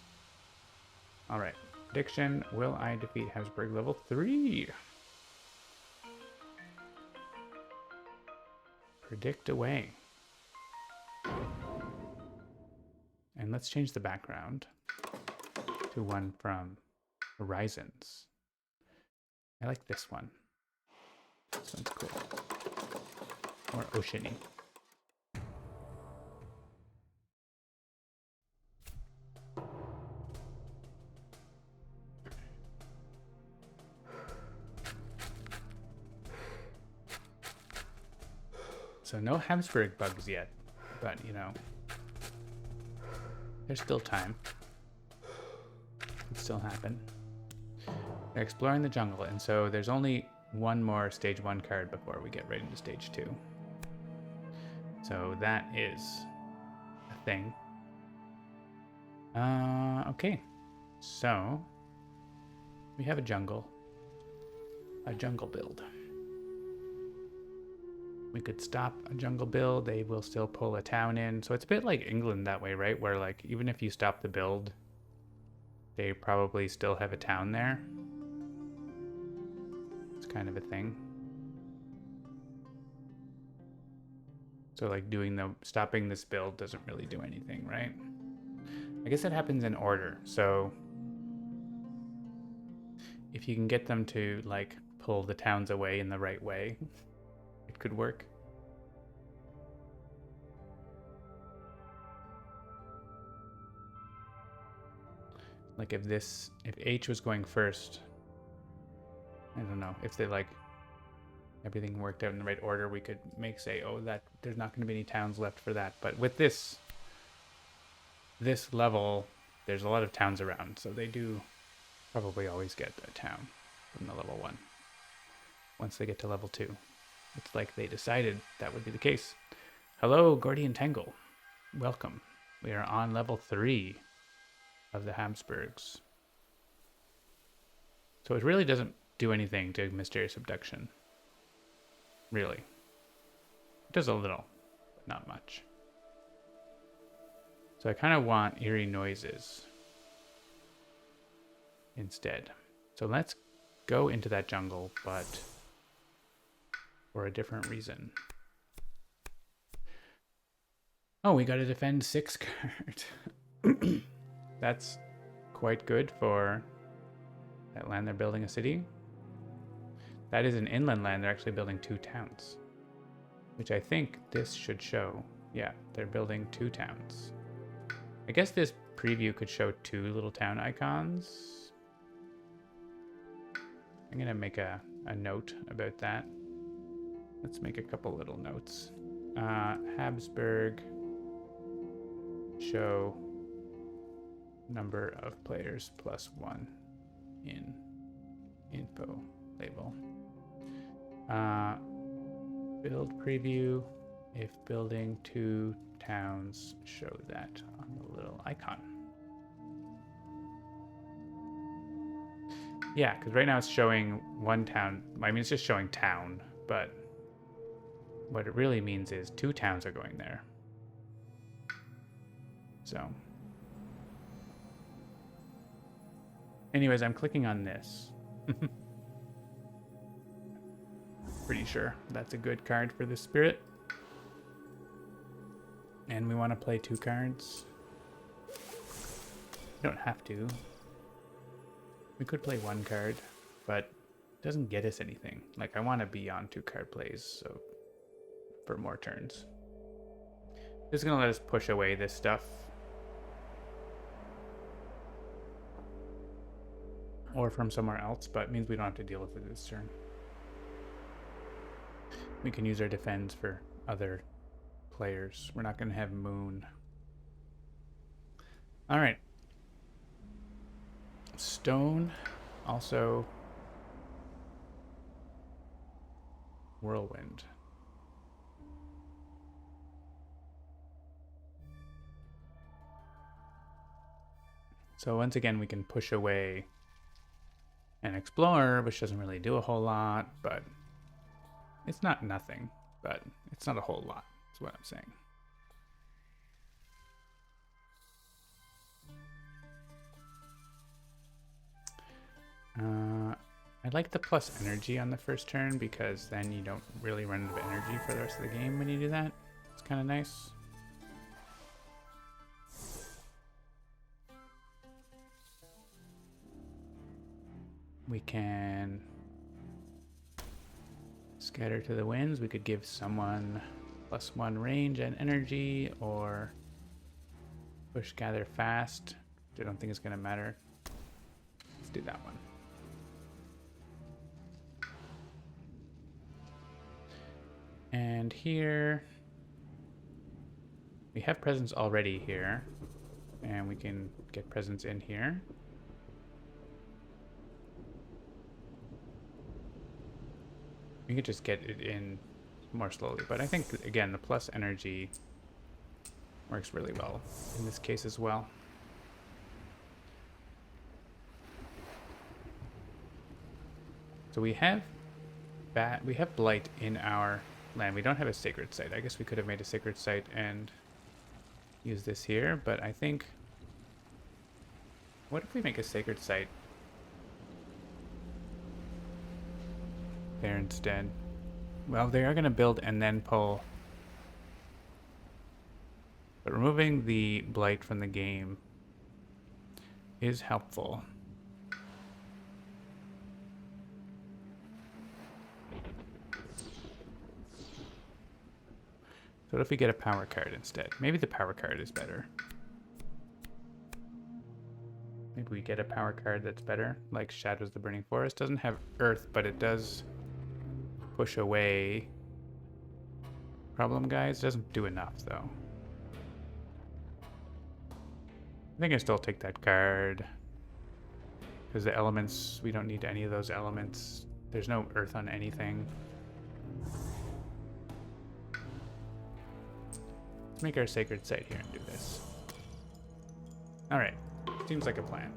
All right, prediction: will I defeat Habsburg level 3? Predict away. And let's change the background to one from Horizons. I like this one. This one's cool. More oceany. So no Habsburg bugs yet, but you know, there's still time. It can still happen. They're exploring the jungle, and so there's only one more stage 1 card before we get right into stage 2. So that is a thing. Okay. So we have a jungle build. We could stop a jungle build, they will still pull a town in. So it's a bit like England that way, right? Where like even if you stop the build, they probably still have a town there. It's kind of a thing. So like stopping this build doesn't really do anything, right? I guess it happens in order. So if you can get them to like pull the towns away in the right way, it could work. Like if H was going first, I don't know, if they like everything worked out in the right order, we could say, oh, that there's not going to be any towns left for that. But with this level, there's a lot of towns around, so they do probably always get a town from the level 1. Once they get to level 2, it's like they decided that would be the case. Hello, Gordian Tangle. Welcome. We are on level 3 of the Habsburgs. So it really doesn't do anything to Mysterious Abduction. Really. It does a little, but not much. So I kind of want eerie noises instead. So let's go into that jungle, but for a different reason. Oh, we got to defend 6 card. That's quite good for that land. They're building a city. That is an inland land. They're actually building 2 towns, which I think this should show. Yeah, they're building 2 towns. I guess this preview could show 2 little town icons. I'm going to make a note about that. Let's make a couple little notes. Habsburg show number of players +1 in info label. Build preview if building 2 towns, show that on the little icon. Yeah, because right now it's showing 1 town. I mean, it's just showing town, but what it really means is 2 towns are going there. So anyways, I'm clicking on this. Pretty sure that's a good card for this spirit. And we want to play 2 cards. We don't have to. We could play 1 card, but it doesn't get us anything. Like, I want to be on 2 card plays, so for more turns. This is going to let us push away this stuff. Or from somewhere else, but it means we don't have to deal with it this turn. We can use our defense for other players. We're not going to have Moon. All right. Stone, also Whirlwind. So once again, we can push away and explore, which doesn't really do a whole lot, but it's not nothing, but it's not a whole lot, is what I'm saying. I like the plus energy on the first turn because then you don't really run out of energy for the rest of the game when you do that. It's kind of nice. We can scatter to the winds. We could give someone +1 range and energy, or push gather fast, which I don't think is going to matter. Let's do that one. And here we have presence already here, and we can get presence in here. We could just get it in more slowly, but I think, again, the plus energy works really well in this case as well. So we have blight in our land. We don't have a sacred site. I guess we could have made a sacred site and use this here, but I think, what if we make a sacred site there instead? Well, they are going to build and then pull, but removing the blight from the game is helpful. So what if we get a power card instead? Maybe the power card is better. Maybe we get a power card that's better, like Shadows the Burning Forest. Doesn't have Earth, but it does push away problem guys. Doesn't do enough, though. I think I still take that card. Because the elements, we don't need any of those elements. There's no Earth on anything. Let's make our Sacred Site here and do this. Alright. Seems like a plan.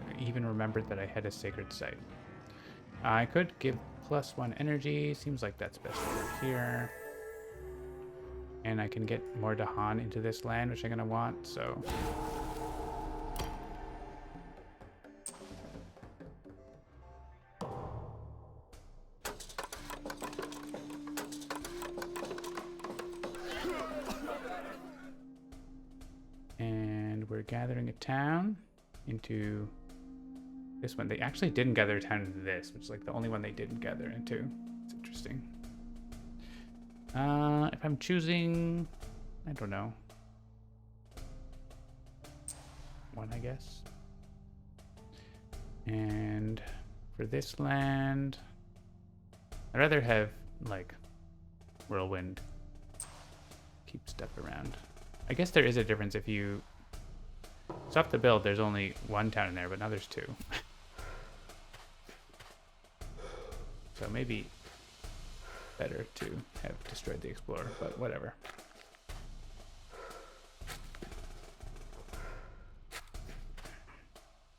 I even remembered that I had a Sacred Site. I could give +1 energy. Seems like that's best over here. And I can get more Dahan into this land, which I'm going to want, so... And we're gathering a town into this one. They actually didn't gather a town into this, which is like the only one they didn't gather into. It's interesting. If I'm choosing, I don't know. One, I guess. And for this land, I'd rather have like Whirlwind keep stuff around. I guess there is a difference if you stop the build. There's only one town in there, but now there's two. So maybe better to have destroyed the Explorer, but whatever.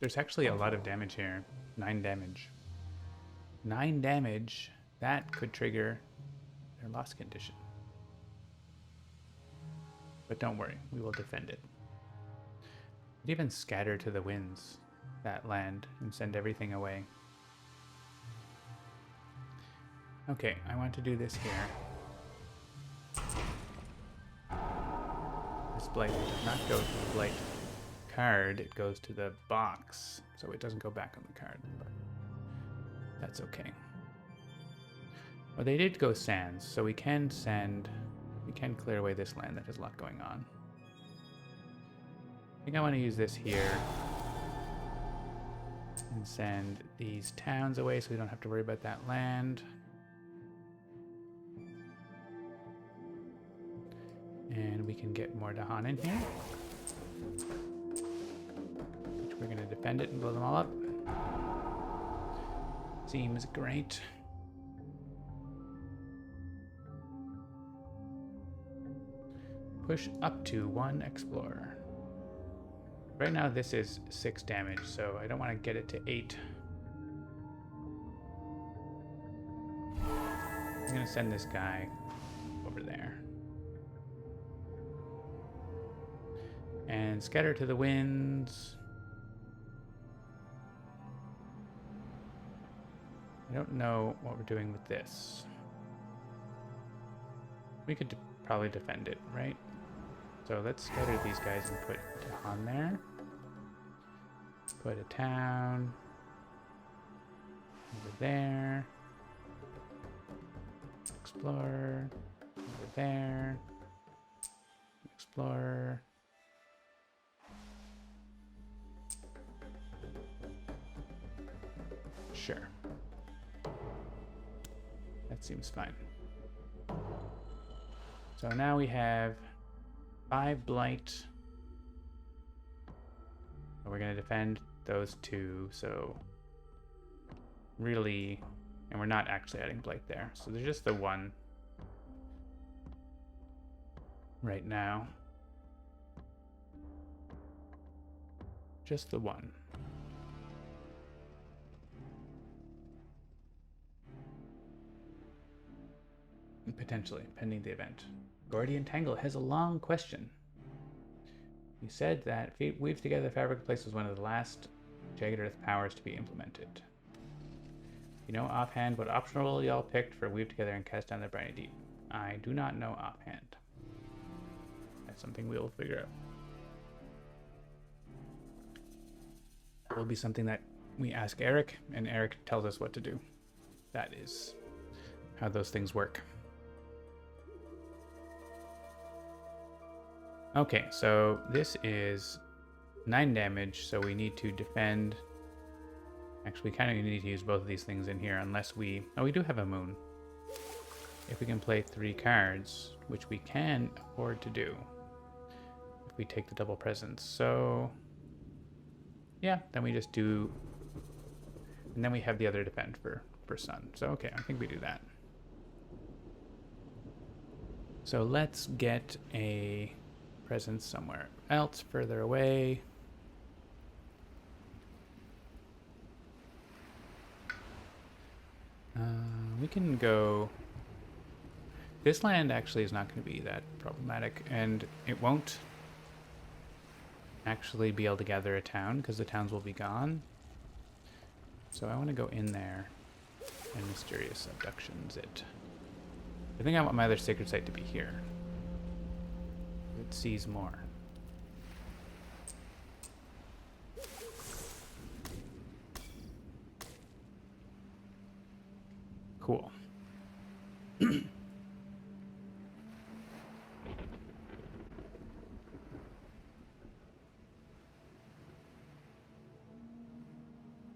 There's actually a lot of damage here. 9 damage. 9 damage. That could trigger their loss condition. But don't worry, we will defend it. We'd even scatter to the winds that land and send everything away. Okay, I want to do this here. This blight does not go to the blight card, it goes to the box, so it doesn't go back on the card, but that's okay. Well, they did go sands, so we can clear away this land that has a lot going on. I think I want to use this here and send these towns away so we don't have to worry about that land. And we can get more Dahan in here. Which we're going to defend it and blow them all up. Seems great. Push up to 1 Explorer. Right now this is 6 damage, so I don't want to get it to 8. I'm going to send this guy over there. And scatter to the winds. I don't know what we're doing with this. We could probably defend it, right? So let's scatter these guys and put Dahan there. Put a town over there. Explorer over there. Explorer. Sure. That seems fine. So now we have 5 blight. So we're going to defend those 2. So really, and we're not actually adding blight there. So there's just the 1 right now. Just the 1. Potentially, pending the event. Gordian Tangle has a long question. You said that Weave Together the Fabric Place was one of the last Jagged Earth powers to be implemented. You know offhand what optional y'all picked for Weave Together and Cast Down the Briny Deep? I do not know offhand. That's something we will figure out. It will be something that we ask Eric, and Eric tells us what to do. That is how those things work. Okay, so this is 9 damage, so we need to defend. Actually, we kind of need to use both of these things in here unless we... Oh, we do have a moon. If we can play 3 cards, which we can afford to do if we take the double presence. So, yeah, then we just do... And then we have the other defend for sun. So, okay, I think we do that. So let's get a presence somewhere else further away. We can go... This land actually is not going to be that problematic, and it won't actually be able to gather a town because the towns will be gone. So I want to go in there and Mysterious Abductions it. I think I want my other sacred site to be here. It sees more. Cool.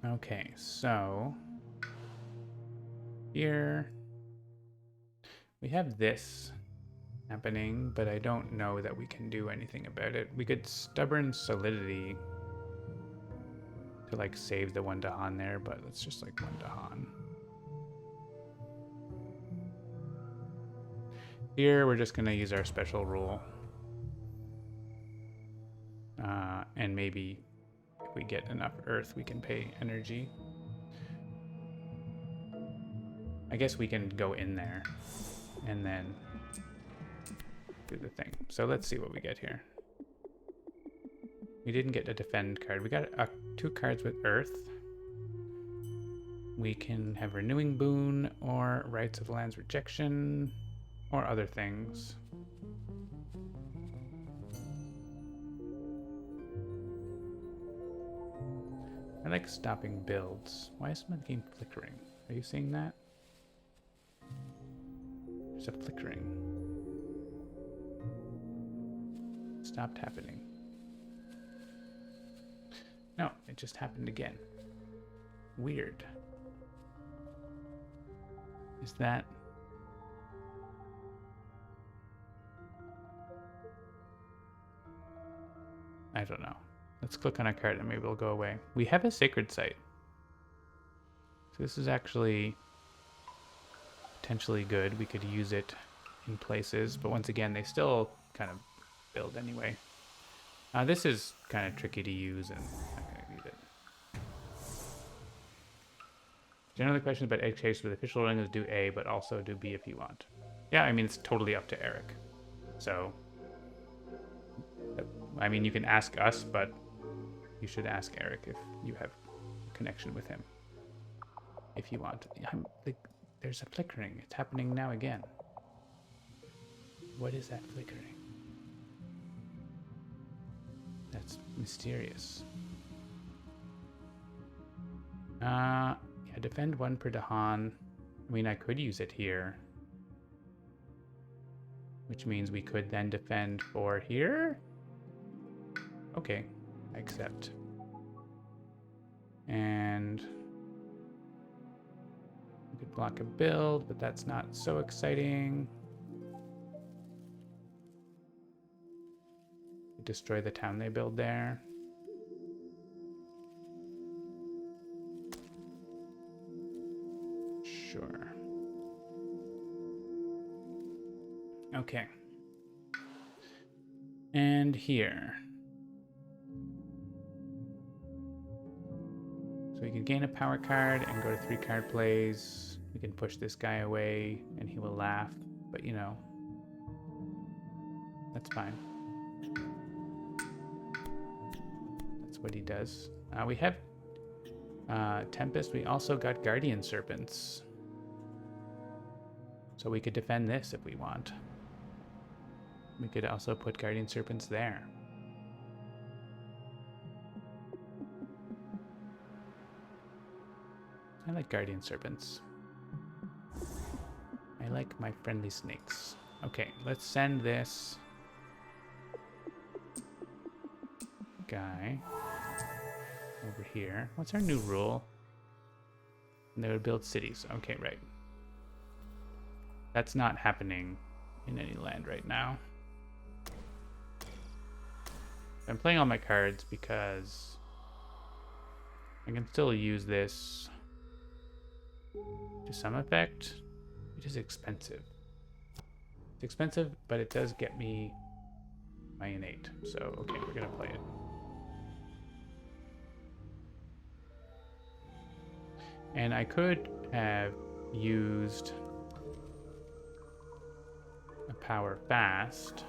Okay, so here we have this happening, but I don't know that we can do anything about it. We could Stubborn Solidity to like save the 1 Dahan there, but it's just like 1 Dahan. Here we're just gonna use our special rule. And maybe if we get enough earth, we can pay energy. I guess we can go in there and then do the thing. So let's see what we get here. We didn't get a defend card. We got 2 cards with earth. We can have Renewing Boon or Rights of Land's Rejection or other things. I like stopping builds. Why is my game flickering? Are you seeing that? There's a flickering. Stopped happening. No, it just happened again. Weird. Is that... I don't know. Let's click on a card and maybe it'll go away. We have a sacred site. So this is actually potentially good. We could use it in places, but once again, they still kind of build anyway. This is kind of tricky to use and I'm not going to need it. Generally, questions about egg chase with official rulings do A, but also do B if you want. Yeah, I mean, it's totally up to Eric. So, I mean, you can ask us, but you should ask Eric if you have a connection with him. If you want. There's a flickering. It's happening now again. What is that flickering? That's mysterious. Yeah, defend 1 per Dahan. I mean, I could use it here. Which means we could then defend 4 here? Okay, I accept. And we could block a build, but that's not so exciting. Destroy the town they build there. Sure. Okay. And here. So we can gain a power card and go to 3 card plays. We can push this guy away and he will laugh, but you know, that's fine. That's what he does. We have Tempest. We also got Guardian Serpents. So we could defend this if we want. We could also put Guardian Serpents there. I like Guardian Serpents. I like my friendly snakes. Okay, let's send this guy over here. What's our new rule? And they would build cities. Okay, right. That's not happening in any land right now. I'm playing all my cards because I can still use this to some effect. It is expensive. It's expensive, but it does get me my innate. So, okay, we're going to play it. And I could have used a power fast.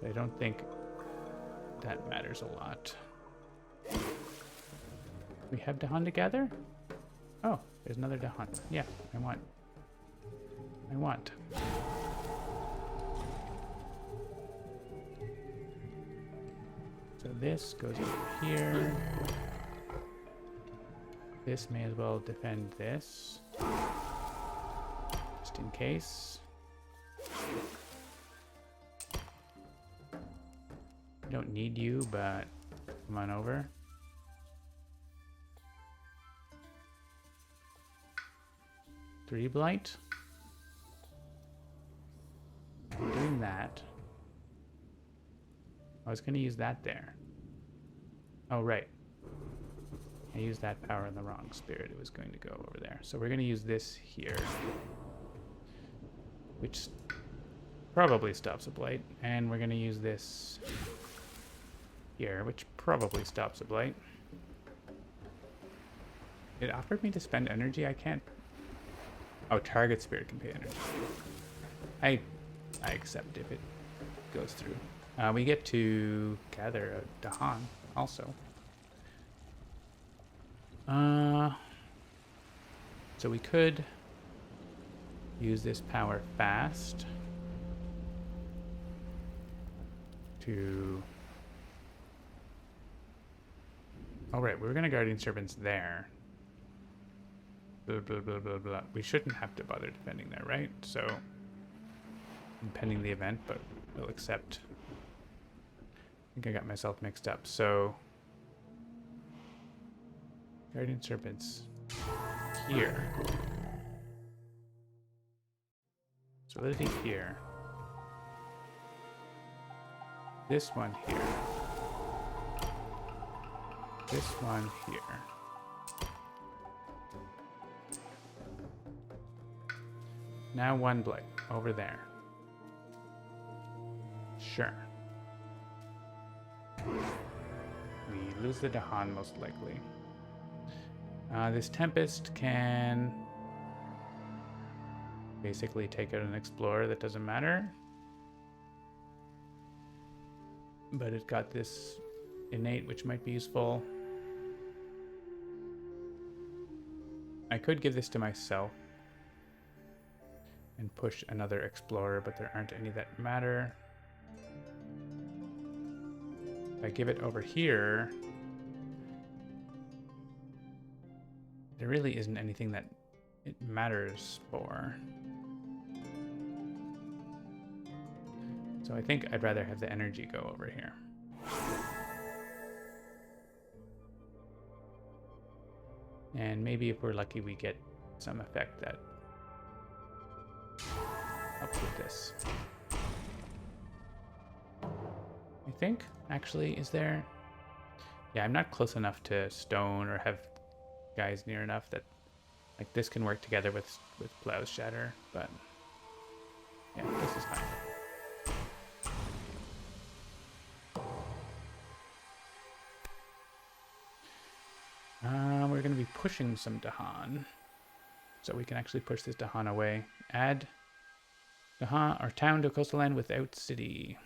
But I don't think that matters a lot. We have Dahan together? Oh, there's another Dahan. Yeah, I want. So this goes over here. This may as well defend this. Just in case. Don't need you, but come on over. Three blight. I'm doing that. I was going to use that there. Oh, right. I used that power in the wrong spirit. It was going to go over there. So we're going to use this here, which probably stops a blight. And we're going to use this here, which probably stops a blight. It offered me to spend energy. I can't. Oh, target spirit can pay energy. I accept if it goes through. We get to gather a Dahan also. So we could use this power fast to. Oh, right, we were going to Guardian Servants there. Blah, blah, blah, blah, blah. We shouldn't have to bother defending there, right? So, pending the event, but we'll accept. I think I got myself mixed up. So, Guardian Serpents here. Solidity here. This one here. This one here. Now one blight over there. Sure. We lose the Dahan most likely. This Tempest can basically take out an Explorer that doesn't matter. But it got this innate, which might be useful. I could give this to myself and push another Explorer, but there aren't any that matter. If I give it over here, there really isn't anything that it matters for. So I think I'd rather have the energy go over here. And maybe if we're lucky, we get some effect that helps with this. I think, actually, is there? Yeah, I'm not close enough to stone or have guys near enough that like this can work together with Plow's Shatter, but yeah, this is fine. We're going to be pushing some Dahan, so we can actually push this Dahan away. Add Dahan or town to coastal land without city.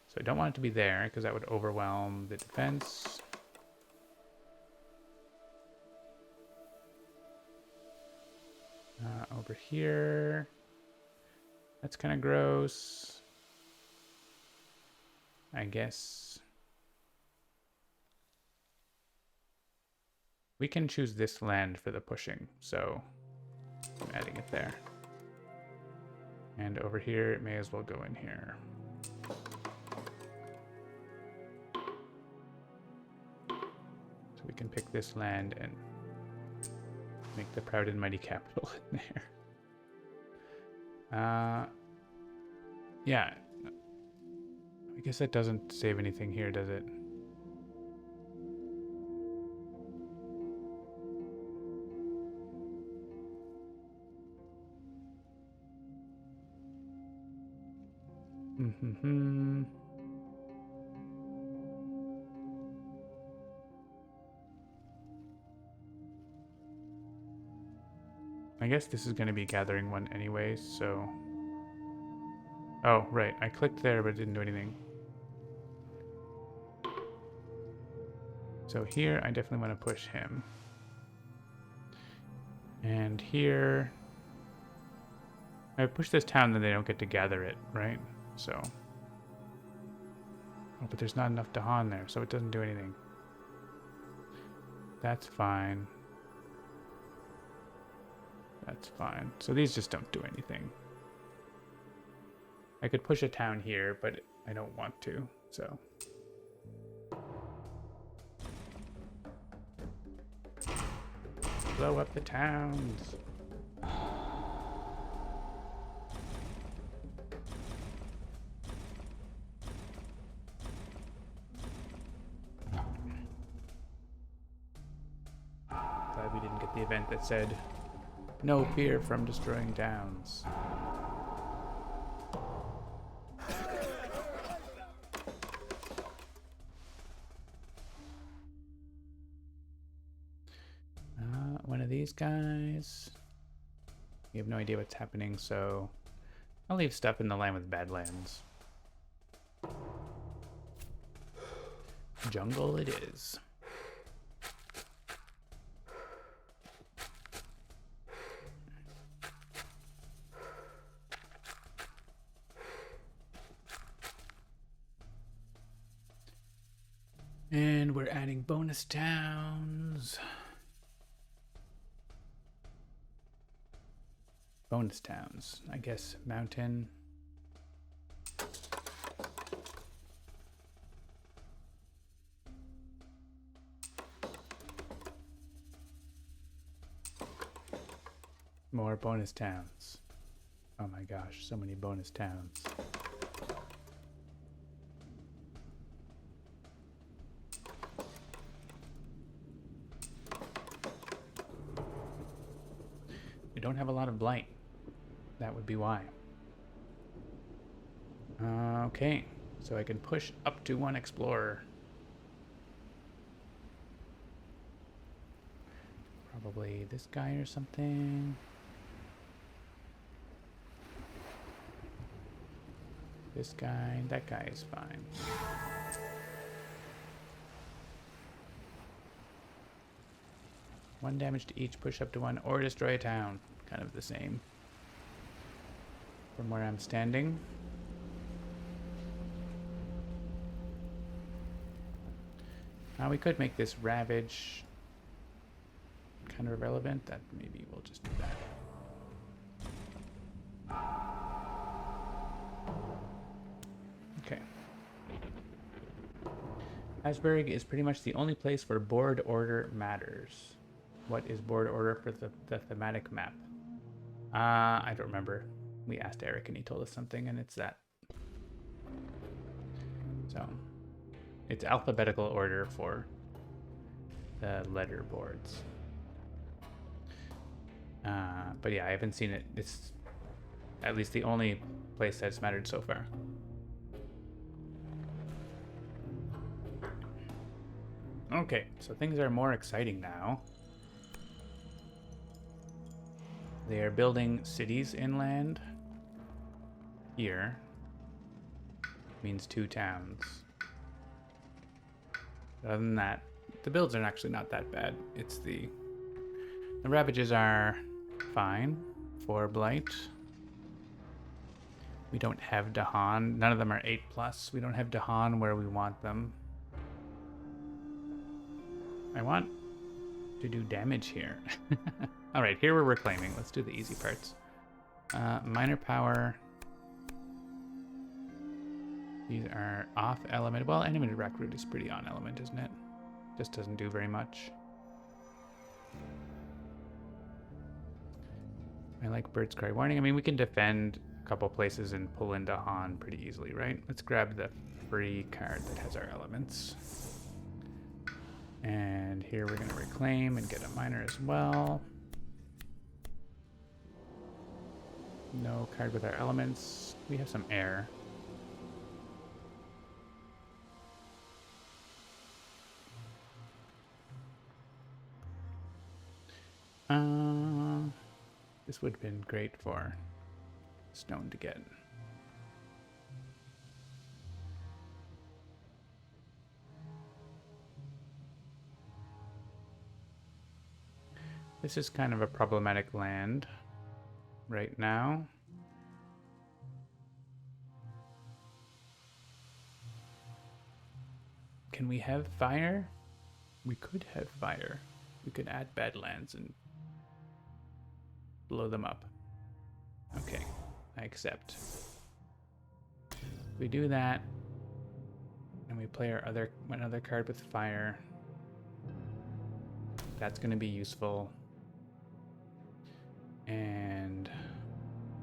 So I don't want it to be there because that would overwhelm the defense. Over here, that's kind of gross. I guess We can choose this land for the pushing, so I'm adding it there. And over here, it may as well go in here. So we can pick this land and make the proud and mighty capital in there. Yeah. I guess that doesn't save anything here, does it? Mm-hmm. I guess this is going to be gathering one anyways, so... Oh, right. I clicked there, but it didn't do anything. So here, I definitely want to push him. And here... If I push this town, then they don't get to gather it, right? So... Oh, but there's not enough Dahan there, so it doesn't do anything. That's fine. That's fine. So these just don't do anything. I could push a town here, but I don't want to, so... Blow up the towns. Glad we didn't get the event that said, no fear from destroying towns. One of these guys. We have no idea what's happening, so I'll leave stuff in the land with Badlands. Jungle it is. And we're adding bonus towns. Bonus towns. I guess mountain. More bonus towns. Oh my gosh, so many bonus towns. We don't have a lot of blight. That would be why. Okay, so I can push up to one explorer. Probably this guy or something. This guy, that guy is fine. One damage to each, push up to one, or destroy a town. Kind of the same. From where I'm standing. Now we could make this ravage kind of irrelevant. That maybe we'll just do that. Okay. Habsburg is pretty much the only place where board order matters. What is board order for the thematic map? I don't remember. We asked Eric and he told us something, and it's that. So, it's alphabetical order for the letter boards. But yeah, I haven't seen it. It's at least the only place that's mattered so far. Okay, so things are more exciting now. They are building cities inland. Here means 2 towns. Other than that, the builds are actually not that bad. It's the ravages are fine for blight. We don't have Dahan. None of them are 8+. We don't have Dahan where we want them. I want to do damage here. All right, here we're reclaiming. Let's do the easy parts. Minor power. These are off element. Well, animated rock root is pretty on element, isn't it? Just doesn't do very much. I like Bird's Cry Warning. I mean, we can defend a couple places and pull into Han pretty easily, right? Let's grab the free card that has our elements. And here we're going to reclaim and get a minor as well. No card with our elements. We have some air. This would have been great for stone to get. This is kind of a problematic land right now. Can we have fire? We could have fire. We could add Badlands and blow them up. Okay, I accept. We do that, and we play our another card with fire. That's going to be useful. And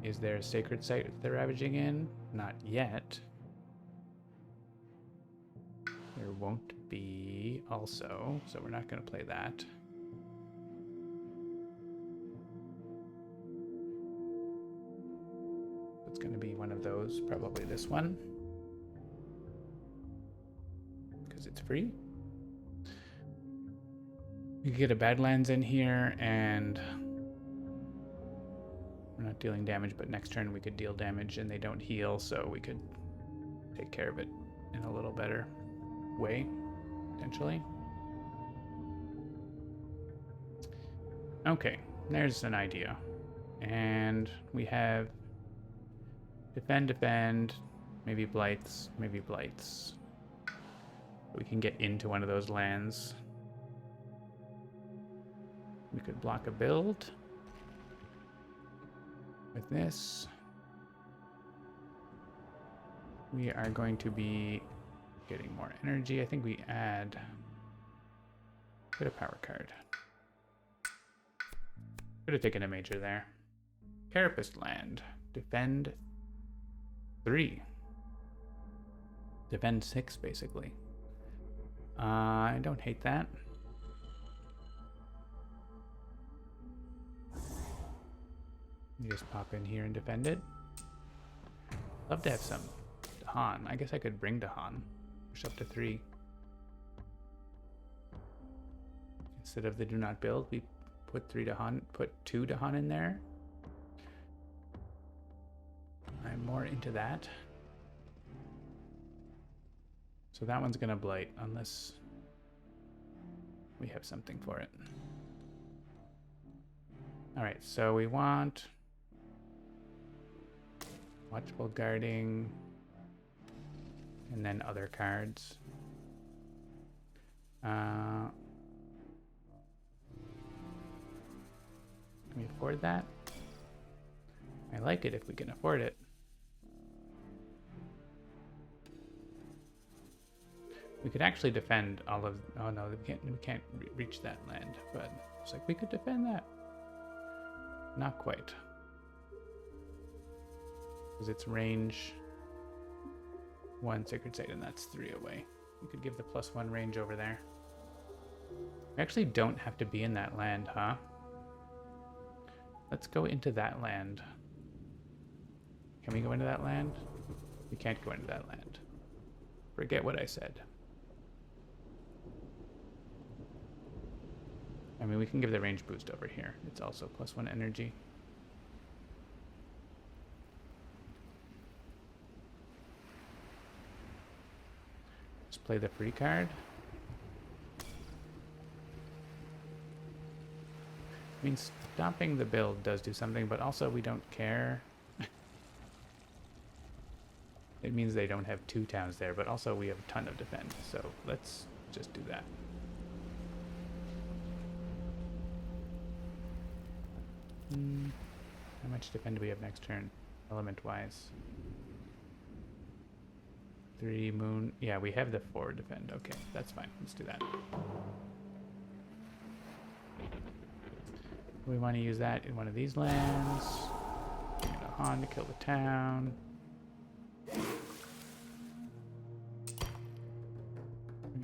is there a sacred site that they're ravaging in? Not yet. There won't be also, so we're not going to play that. It's going to be one of those, probably this one, because it's free. We could get a Badlands in here, and we're not dealing damage, but next turn we could deal damage, and they don't heal, so we could take care of it in a little better way, potentially. Okay, there's an idea. And we have defend, maybe blights, maybe blights. We can get into one of those lands. We could block a build with this. We are going to be getting more energy. I think we add a bit of power card. Could have taken a major there. Carapace land. Defend 3. Defend 6, basically. I don't hate that. You just pop in here and defend it. Love to have some Dahan. I guess I could bring Dahan. Push up to 3. Instead of the do not build, we put 3 Dahan, put 2 Dahan in there. I'm more into that. So that one's gonna blight unless we have something for it. All right, so we want Watchful Guarding and then other cards. Can we afford that? I like it if we can afford it. We could actually defend all of. Oh no, we can't reach that land. But it's like we could defend that. Not quite, because it's range 1 sacred site, and that's 3 away. We could give the +1 range over there. We actually don't have to be in that land, huh? Let's go into that land. Can we go into that land? We can't go into that land. Forget what I said. I mean, we can give the range boost over here. It's also +1 energy. Just play the free card. I mean, stopping the build does do something, but also we don't care. It means they don't have 2 towns there, but also we have a ton of defense, so let's just do that. How much defend do we have next turn, element-wise? 3 moon. Yeah, we have the 4 defend. Okay, that's fine. Let's do that. We want to use that in one of these lands. Bring it on to kill the town. Bring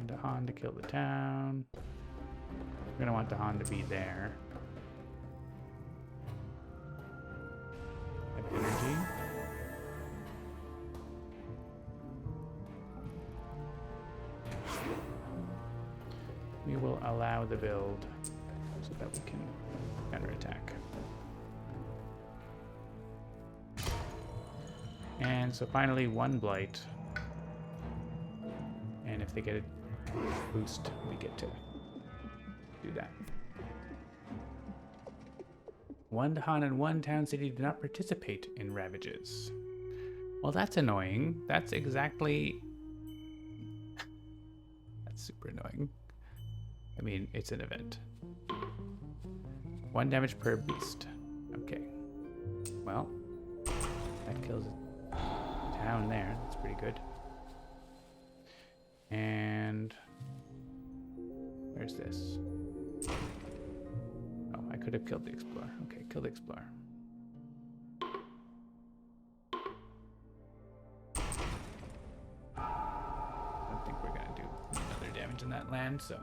it on to kill the town. We're gonna want the Han to be there. Have energy. We will allow the build so that we can counterattack. And so finally 1 blight. And if they get a boost, we get to do that. 1 Han and 1 town city do not participate in ravages. Well, that's annoying. That's exactly... That's super annoying. I mean, it's an event. 1 damage per beast. Okay. Well, that kills a town there. That's pretty good. And... Where's this? Oh, I could have killed the Explorer. Okay, kill the Explorer. I don't think we're gonna do another damage in that land, so...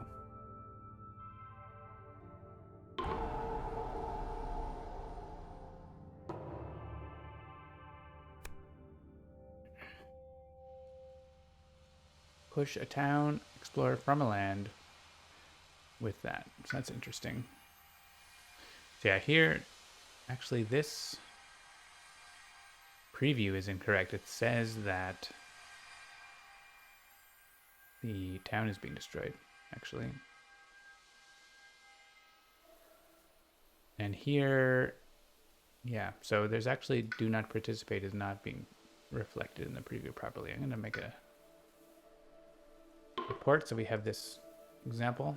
Push a town, explore from a land with that. So that's interesting. So yeah, here, actually this preview is incorrect. It says that the town is being destroyed, actually. And here, yeah, so there's actually do not participate is not being reflected in the preview properly. I'm gonna make a report so we have this example.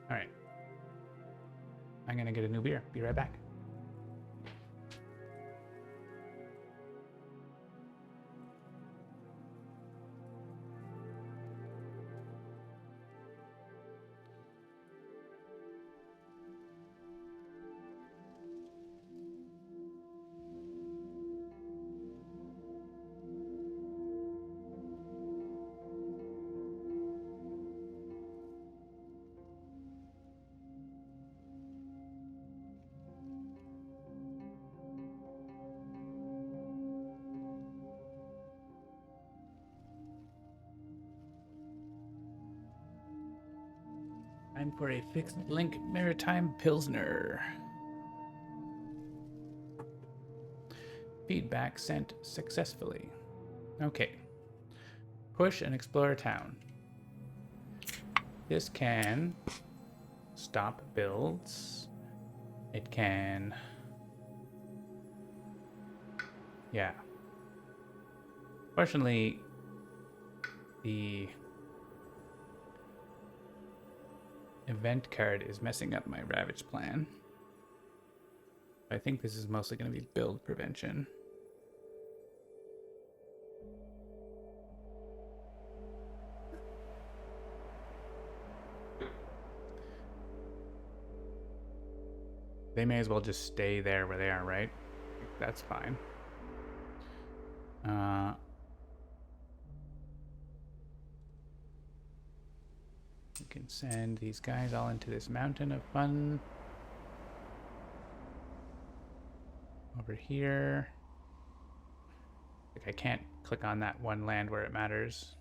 All right. I'm gonna get a new beer. Be right back. Time for a fixed link maritime pilsner. Feedback sent successfully. Okay. Push and explore town. This can stop builds. It can... Yeah. Fortunately, the event card is messing up my Ravage plan. I think this is mostly going to be build prevention. They may as well just stay there where they are, right? That's fine. We can send these guys all into this mountain of fun. Over here. Like I can't click on that one land where it matters.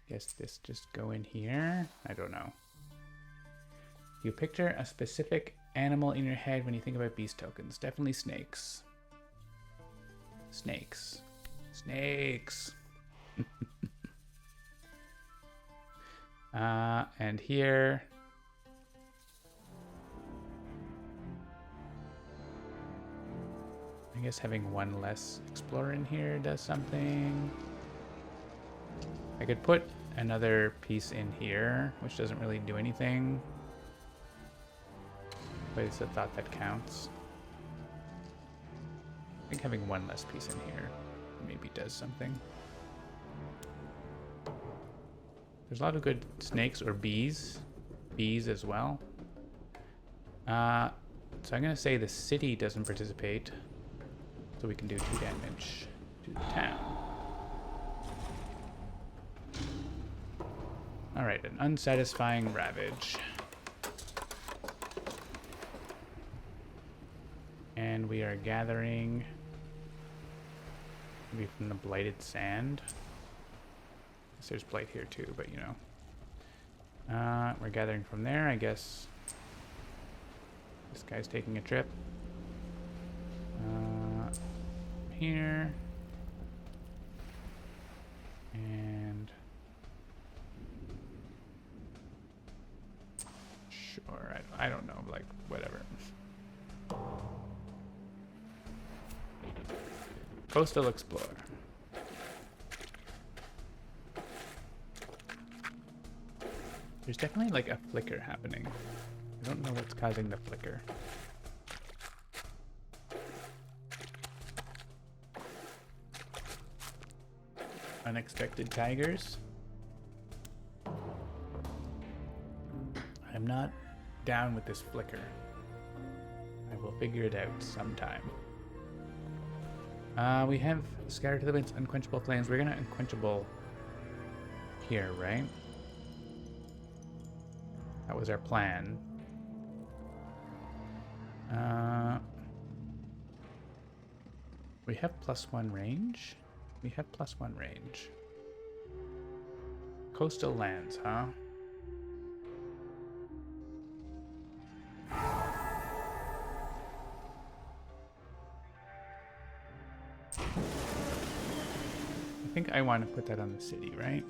Guess this just go in here. I don't know. You picture a specific animal in your head when you think about beast tokens. Definitely snakes. Snakes. Snakes. And here... I guess having one less explorer in here does something. I could put another piece in here, which doesn't really do anything. But it's a thought that counts. I think having one less piece in here maybe does something. There's a lot of good snakes or bees. Bees as well. So I'm going to say the city doesn't participate. So we can do 2 damage to the town. Alright, an unsatisfying ravage. And we are gathering maybe from the blighted sand. Guess there's blight here too, but you know. We're gathering from there, I guess. This guy's taking a trip. Here. And sure, I don't know, like whatever. Coastal Explorer. There's definitely like a flicker happening. I don't know what's causing the flicker. Unexpected tigers. I'm not down with this flicker. I will figure it out sometime. We have Scattered to the Winds, Unquenchable Flames. We're gonna Unquenchable here, right? That was our plan. We have +1 range? We have +1 range. Coastal lands, huh? I think I want to put that on the city, right?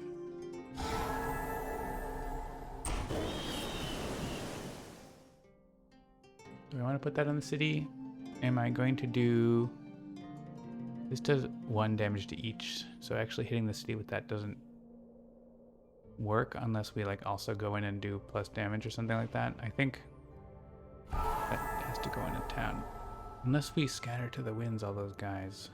Do I want to put that on the city? Am I going to do... This does 1 damage to each, so actually hitting the city with that doesn't work unless we like also go in and do plus damage or something like that. I think that has to go into town. Unless we scatter to the winds all those guys.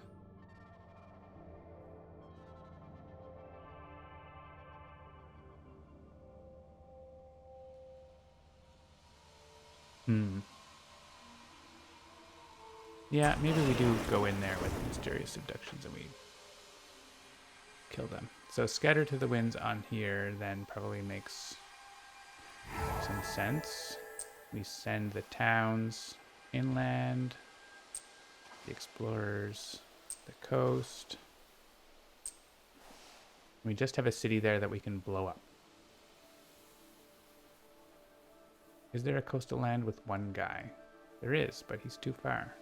Yeah, maybe we do go in there with mysterious abductions and we kill them. So scatter to the winds on here then probably makes some sense. We send the towns inland, the explorers, the coast. We just have a city there that we can blow up. Is there a coastal land with 1 guy? There is, but he's too far.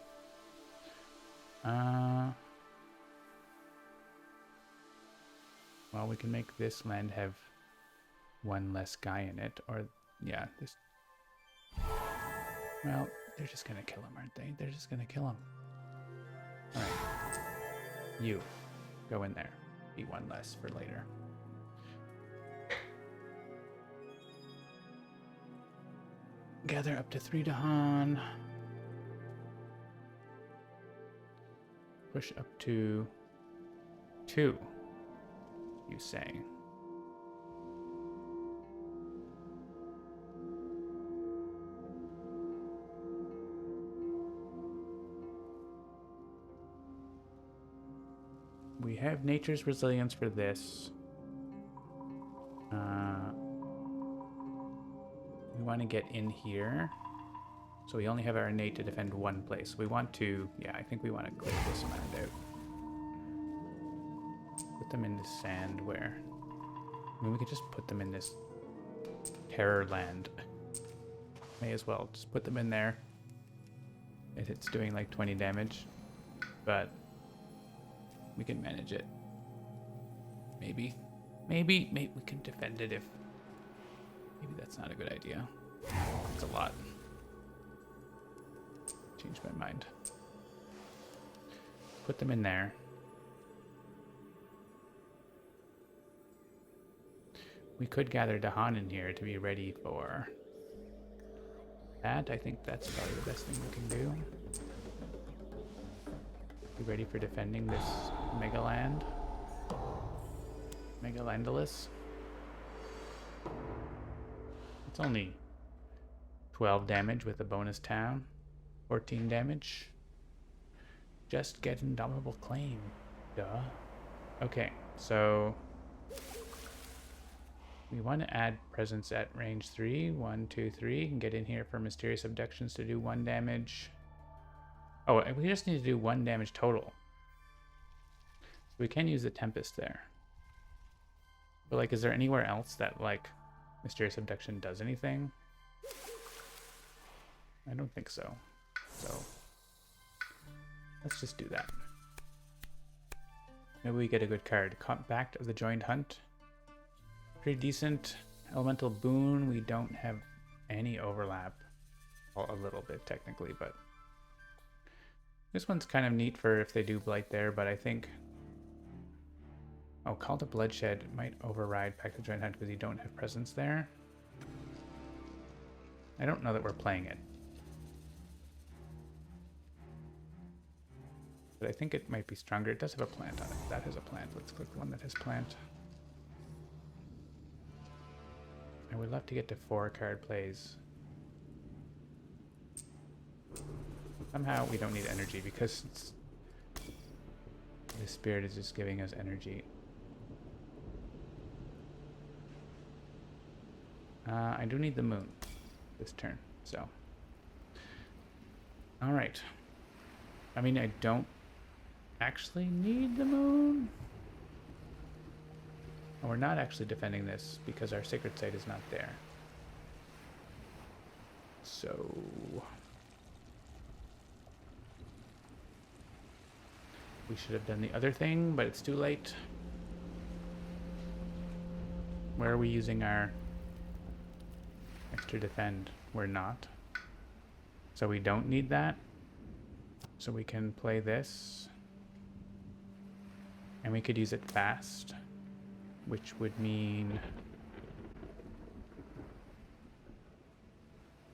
Well, we can make this land have 1 less guy in it, or yeah, this. Well, they're just gonna kill him, aren't they? They're just gonna kill him. All right, you go in there. Be 1 less for later. Gather up to 3 Dahan. Push up to 2, you say. We have nature's resilience for this. We want to get in here. So we only have our innate to defend 1 place. We want to, yeah, I think we want to clear this land out. Put them in the sand where? I mean, we could just put them in this terror land. May as well just put them in there. If it's doing like 20 damage, but we can manage it. Maybe we can defend it if... Maybe that's not a good idea. It's a lot. Changed my mind. Put them in there. We could gather Dahan in here to be ready for that. I think that's probably the best thing we can do. Be ready for defending this Megaland. Megalandolus. It's only 12 damage with a bonus town. 14 damage. Just get Indomitable Claim. Duh. Okay, so we want to add presence at range 3. 1, 2, 3. And get in here for Mysterious Abductions to do 1 damage. Oh, we just need to do 1 damage total. We can use the Tempest there. But, like, is there anywhere else that, like, Mysterious Abduction does anything? I don't think so. So, let's just do that. Maybe we get a good card. Compact of the Joined Hunt. Pretty decent. Elemental Boon. We don't have any overlap. Well, a little bit, technically, but... This one's kind of neat for if they do Blight there, but I think... Oh, Call to Bloodshed might override Pact of Joined Hunt because you don't have presence there. I don't know that we're playing it. But I think it might be stronger. It does have a plant on it. That has a plant. Let's click one that has plant. I would love to get to 4 card plays. Somehow we don't need energy because the spirit is just giving us energy. I do need the moon this turn, so. Alright. I mean, I don't actually need the moon. And we're not actually defending this because our sacred site is not there. So... we should have done the other thing, but it's too late. Where are we using our extra defend? We're not. So we don't need that. So we can play this. And we could use it fast, which would mean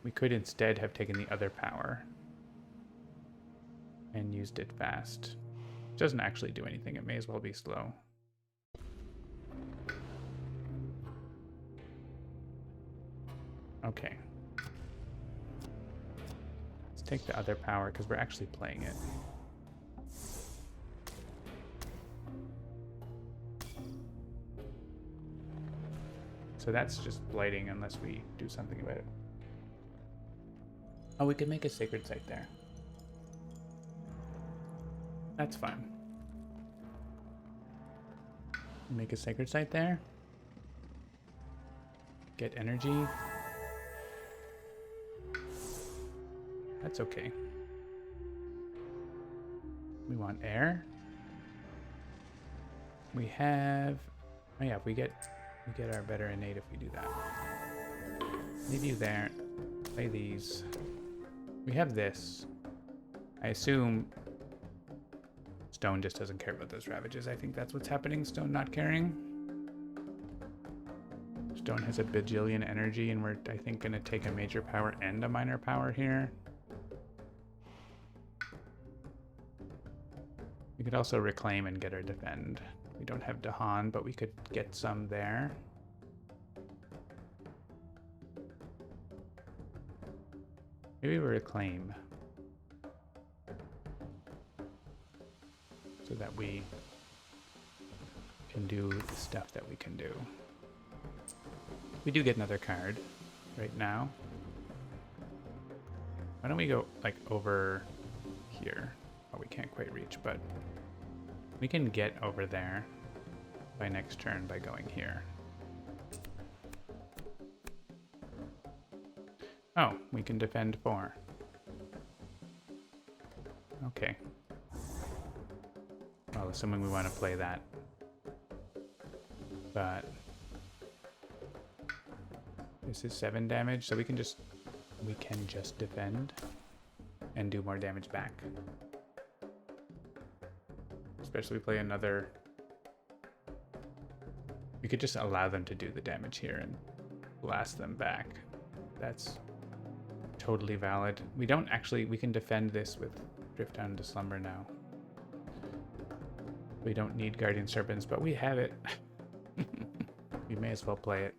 we could instead have taken the other power and used it fast. It doesn't actually do anything. It may as well be slow. Okay. Let's take the other power because we're actually playing it. So that's just blighting unless we do something about it. Oh, we could make a sacred site there. That's fine. Make a sacred site there. Get energy. That's okay. We want air. We have... oh yeah, we get our better innate if we do that. Leave you there. Play these. We have this. I assume Stone just doesn't care about those ravages. I think that's what's happening. Stone not caring. Stone has a bajillion energy, and we're, I think, going to take a major power and a minor power here. We could also reclaim and get our defend. We don't have Dahan, but we could get some there. Maybe we reclaim. So that we can do the stuff that we can do. We do get another card right now. Why don't we go like over here? Oh, we can't quite reach, but we can get over there by next turn by going here. Oh, we can defend 4. Okay. Well, assuming we want to play that. But this is 7 damage, so we can just defend and do more damage back. Especially if we play another. We could just allow them to do the damage here and blast them back. That's totally valid. We can defend this with Drift Down to Slumber now. We don't need Guardian Serpents, but we have it. We may as well play it.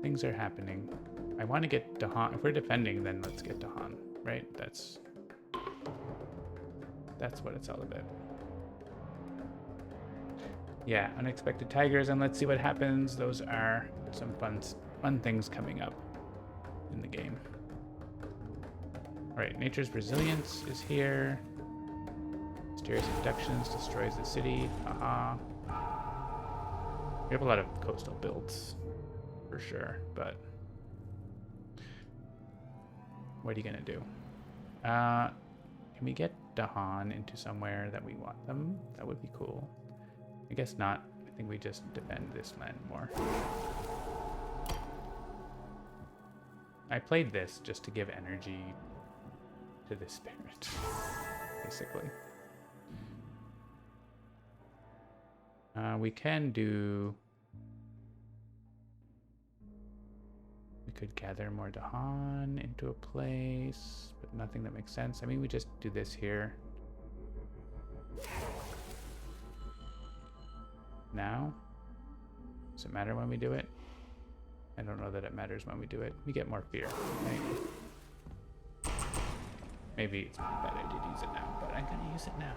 Things are happening. I want to get Dahan. If we're defending, then let's get Dahan, right? That's what it's all about. Yeah, unexpected tigers, and let's see what happens. Those are some fun things coming up in the game. All right, Nature's Resilience is here. Mysterious Abductions destroys the city. Haha. We have a lot of coastal builds, for sure, but what are you gonna do? Can we get Dahan into somewhere that we want them? That would be cool. I guess not. I think we just defend this land more. I played this just to give energy to the spirit, basically. We can do... We could gather more Dahan into a place, but nothing that makes sense. I mean, we just do this here. Now? Does it matter when we do it? I don't know that it matters when we do it. We get more fear, right? Maybe it's not a bad idea to use it now, but I'm gonna use it now.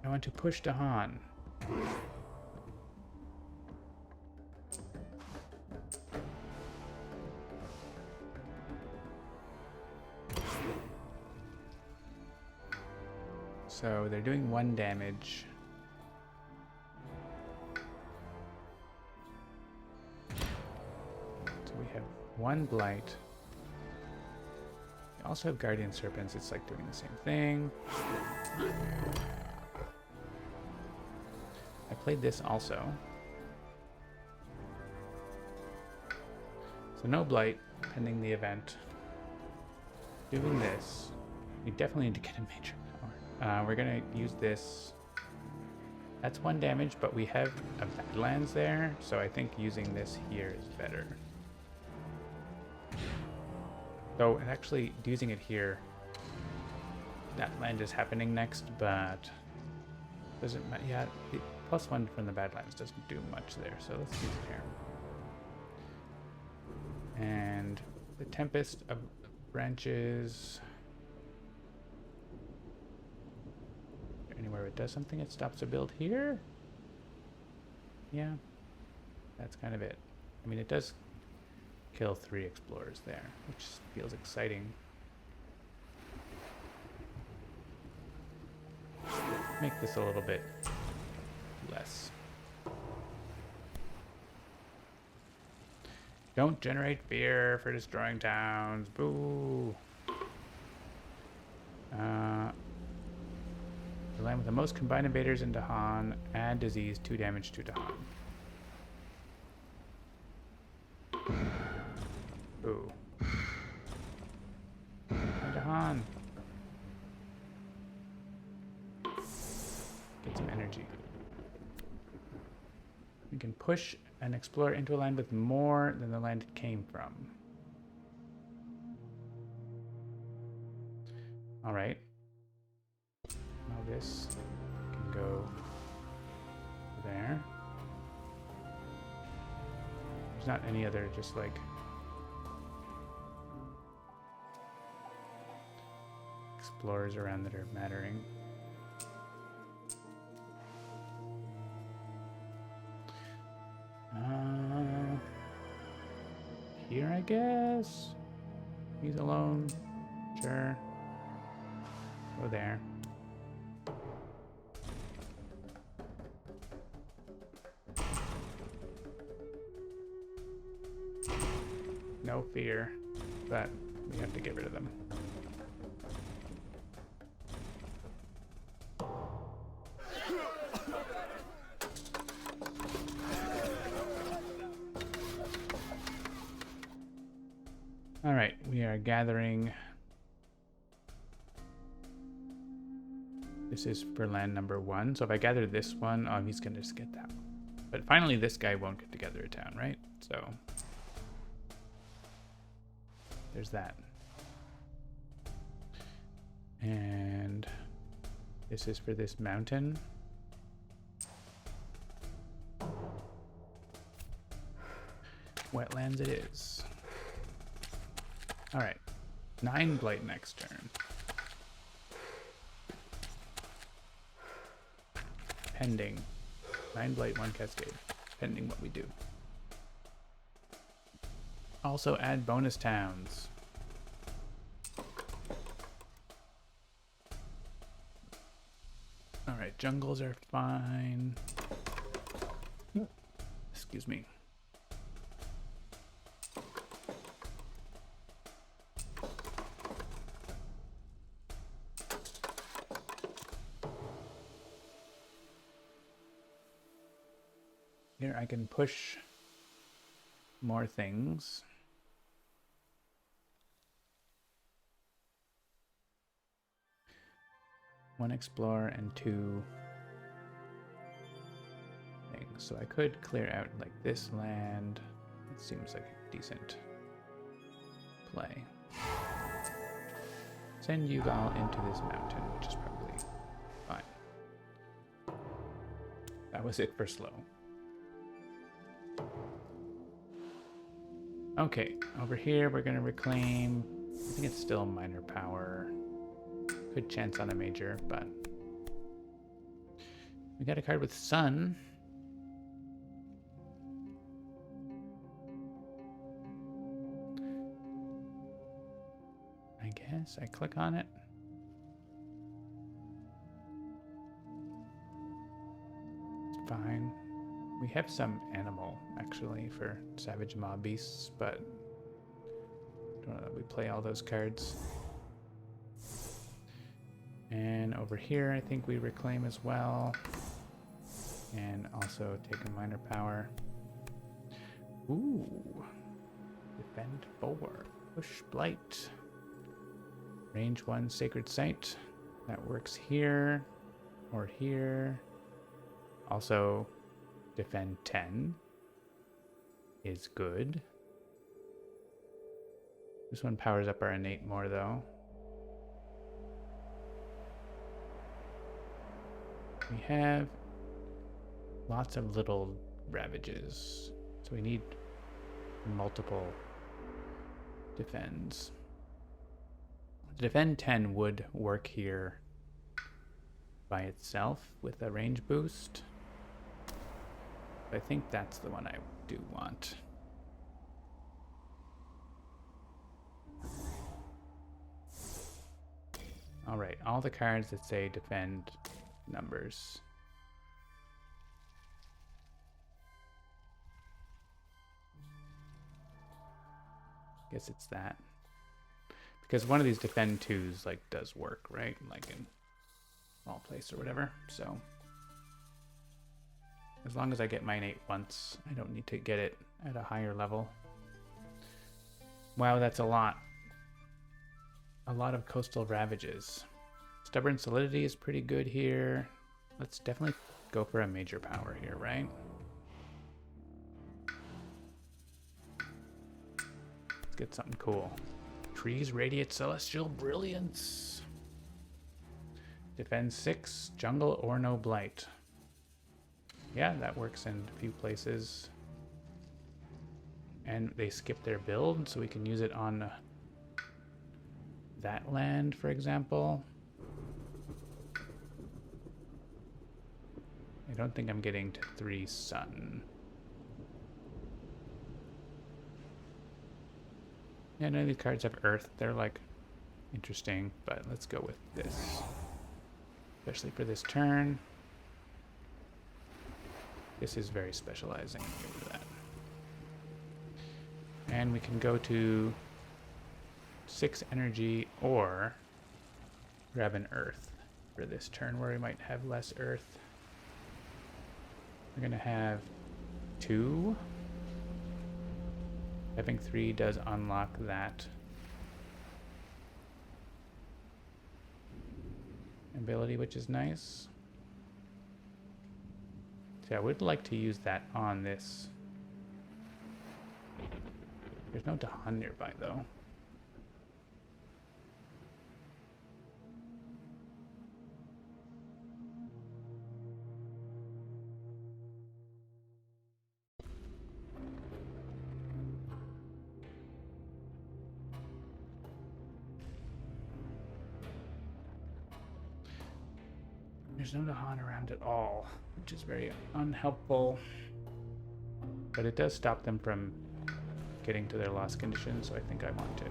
I want to push Dahan. So they're doing 1 damage. So we have 1 blight. We also have Guardian Serpents. It's like doing the same thing. I played this also. So no blight pending the event. Doing this. We definitely need to get a major power. We're gonna use this. That's 1 damage, but we have a Badlands there, so I think using this here is better. So actually using it here, that land is happening next, but doesn't matter. Yeah, the +1 from the Badlands doesn't do much there, so let's use it here. And the Tempest of Branches. Anywhere it does something, it stops a build here. Yeah, that's kind of it. I mean, it does kill 3 explorers there, which feels exciting. Make this a little bit less. Don't generate fear for destroying towns. Boo. The land with the most combined invaders in Dahan. Add disease, 2 damage to Dahan. Ooh. Hey, Dahan. Get some energy. We can push an explorer into a land with more than the land it came from. All right. Now this can go there. There's not any other just like explorers around that are mattering. Here, I guess. He's alone. Sure. Go there. no fear, but we have to get rid of them. All right, we are gathering. This is for land number 1. So if I gather this one, oh, he's going to just get that one. But finally, this guy won't get to gather a town, right? So there's that. And this is for this mountain. Wetlands it is. All right, 9 blight next turn. Pending. 9 blight, 1 cascade. Pending what we do. Also add bonus towns. All right, jungles are fine. Excuse me. Here I can push more things. One explore and 2 things. So I could clear out like this land. It seems like a decent play. Send you all into this mountain, which is probably fine. That was it for slow. Okay, over here we're gonna reclaim. I think it's still minor power. Good chance on a major, but we got a card with sun. I guess I click on it. It's fine. We have some animal, actually, for savage mob beasts, but I don't know that we play all those cards. And over here, I think we reclaim as well. And also take a minor power. Ooh. Defend 4. Push blight. Range 1 sacred site. That works here or here. Also, defend 10 is good. This one powers up our innate more though. We have lots of little ravages, so we need multiple defends. Defend 10 would work here by itself with a range boost. I think that's the one I do want. All right, all the cards that say defend numbers. Guess it's that. Because one of these defend 2s like does work, right? Like in small place or whatever. So as long as I get my innate once, I don't need to get it at a higher level. Wow, that's a lot. A lot of coastal ravages. Stubborn solidity is pretty good here. Let's definitely go for a major power here, right? Let's get something cool. Trees radiate celestial brilliance. Defend 6, jungle or no blight. Yeah, that works in a few places. And they skip their build, so we can use it on that land, for example. I don't think I'm getting to 3 sun. Yeah, none of these cards have earth. They're like interesting, but let's go with this. Especially for this turn. This is very specializing. Get rid of that. And we can go to 6 energy or grab an earth for this turn where we might have less earth. We're going to have 2. Having 3 does unlock that ability, which is nice. So I would like to use that on this. There's no Dahan nearby, though. There's no Dahan around at all, which is very unhelpful. But it does stop them from getting to their lost condition, so I think I want to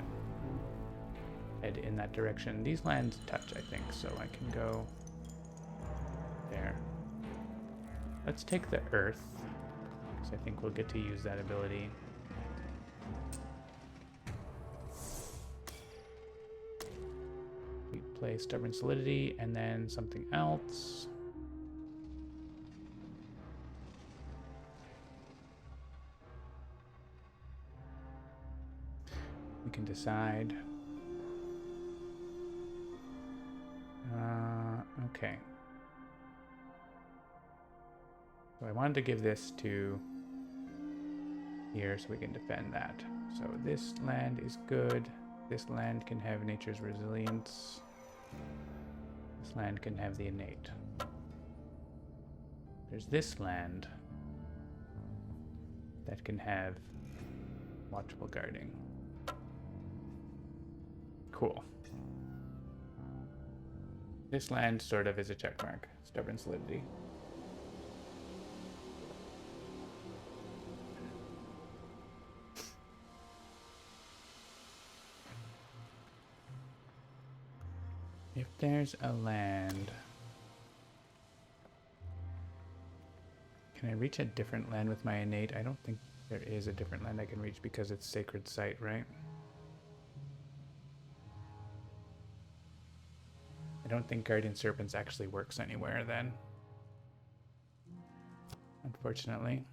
head in that direction. These lands touch, I think, so I can go there. Let's take the earth, because I think we'll get to use that ability. We play Stubborn Solidity and then something else. We can decide. Okay. So I wanted to give this to here so we can defend that. So this land is good. This land can have nature's resilience. This land can have the innate. There's this land that can have watchful guarding. Cool. This land sort of is a checkmark. Stubborn Solidity. If there's a land... Can I reach a different land with my innate? I don't think there is a different land I can reach because it's sacred site, right? I don't think Guardian Serpents actually works anywhere then. Unfortunately.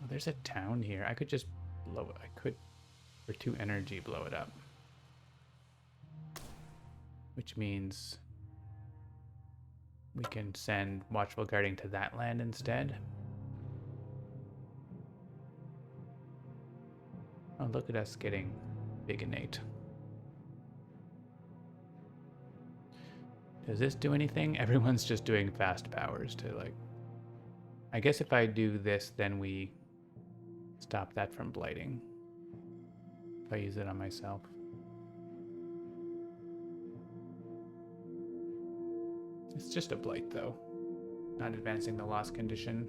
Oh, there's a town here. I could just blow it. I could, for 2 energy, blow it up. Which means we can send Watchful Guarding to that land instead. Oh, look at us getting big innate. Does this do anything? Everyone's just doing fast powers to like... I guess if I do this, then we stop that from blighting. If I use it on myself. It's just a blight, though. Not advancing the lost condition.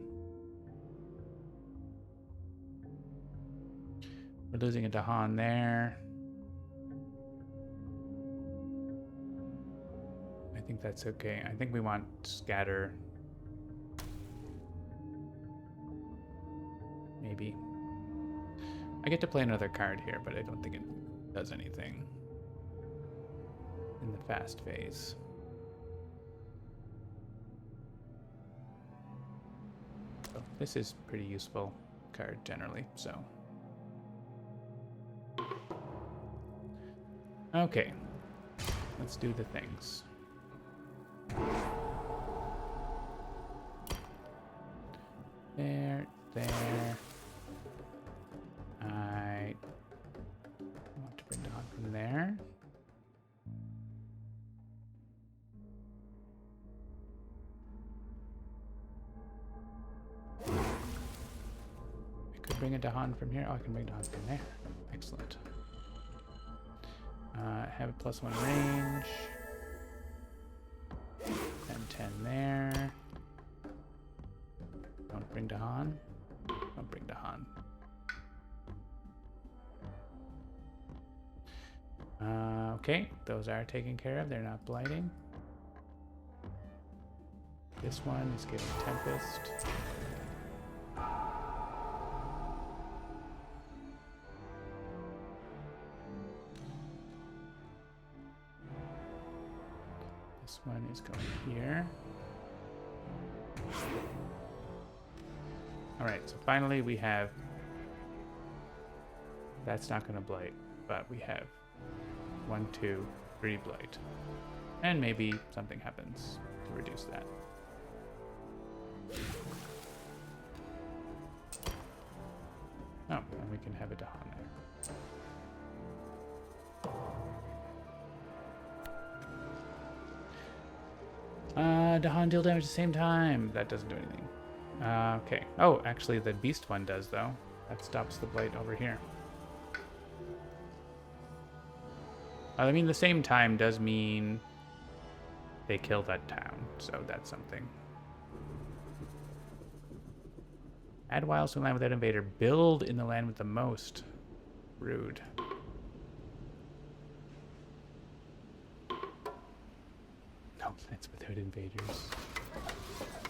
We're losing a Dahan there. I think that's okay. I think we want scatter. Maybe. I get to play another card here, but I don't think it does anything in the fast phase. So this is pretty useful card generally, so. Okay, let's do the things. There. I want to bring Dawn from there. I could bring a Dahan from here. Oh, I can bring Dahan from there. Excellent. Have a +1 range. 10 there. Don't bring Dahan. Don't bring Dahan. Okay, those are taken care of. They're not blighting. This one is getting Tempest. This one is going here. Alright, so finally we have... That's not going to blight, but we have 1, 2, 3 blight. And maybe something happens to reduce that. Oh, and we can have a Dahan there. Dahan deal damage at the same time. That doesn't do anything. Okay. Oh, actually the beast one does, though. That stops the blight over here. I mean, the same time does mean they kill that town, so that's something. Add wilds to the land without invader. Build in the land with the most. Rude. No lands without invaders.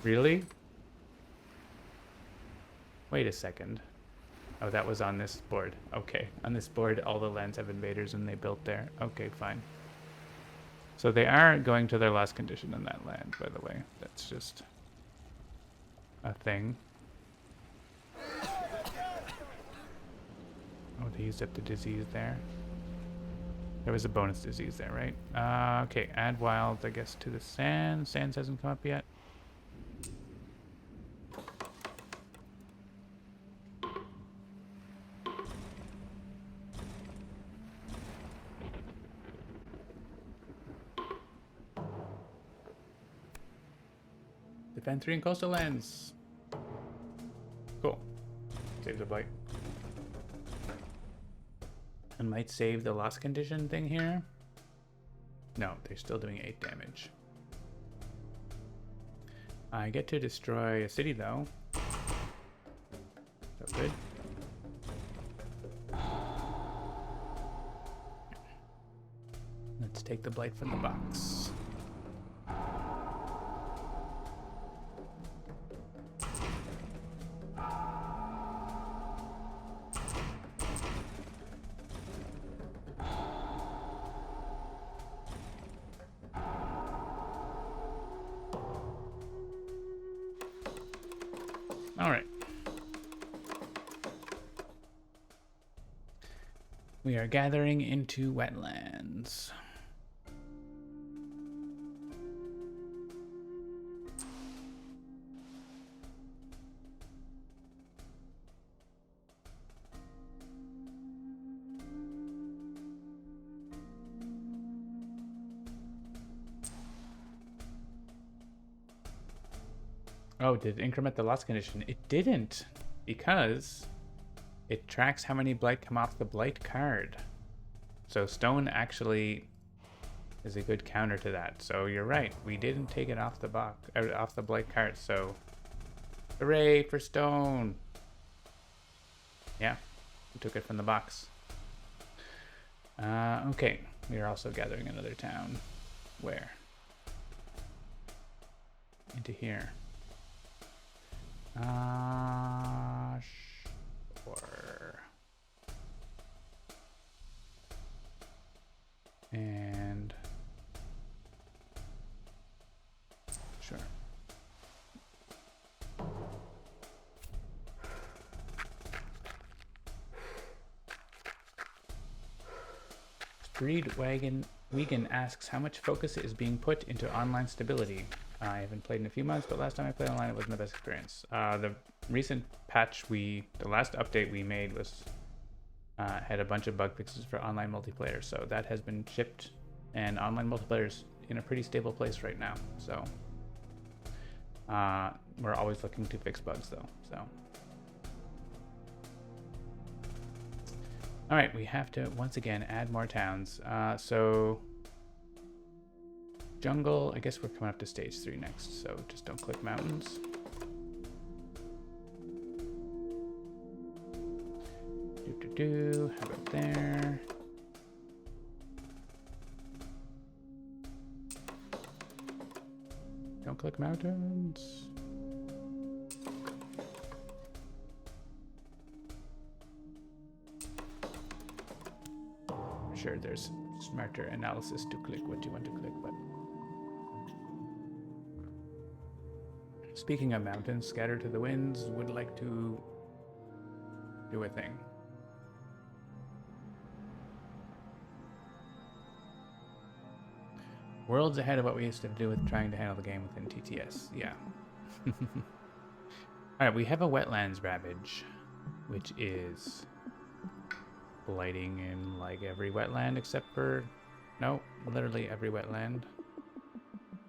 Really? Wait a second. Oh, that was on this board. Okay. On this board, all the lands have invaders and they built there. Okay, fine. So they are going to their last condition in that land, by the way. That's just a thing. Oh, they used up the disease there. There was a bonus disease there, right? Okay, add wilds, I guess, to the sands. Sands hasn't come up yet. Defend 3 in coastal lands. Cool. Saves the blight. And might save the lost condition thing here. No, they're still doing 8 damage. I get to destroy a city though. So good. Let's take the blight from the box. All right. We are gathering into wetlands. Oh, did it increment the loss condition? It didn't, because it tracks how many blight come off the blight card. So stone actually is a good counter to that. So you're right, we didn't take it off the box, off the blight card. So hooray for stone! Yeah, we took it from the box. Okay, we are also gathering another town. Where? Into here. Sure. And sure. Breed Wigan asks how much focus is being put into online stability. I haven't played in a few months, but last time I played online, it wasn't the best experience. The recent patch the last update we made was had a bunch of bug fixes for online multiplayer, so that has been shipped, and online multiplayer is in a pretty stable place right now. So we're always looking to fix bugs, though. So all right, we have to once again add more towns. So. Jungle, I guess we're coming up to stage 3 next, so just don't click mountains. How about there? Don't click mountains. I'm sure there's smarter analysis to click what you want to click, but Speaking of mountains, Scatter to the Winds would like to do a thing. Worlds ahead of what we used to do with trying to handle the game within TTS. Yeah. Alright, we have a wetlands ravage, which is blighting in like every wetland except for... No, literally every wetland.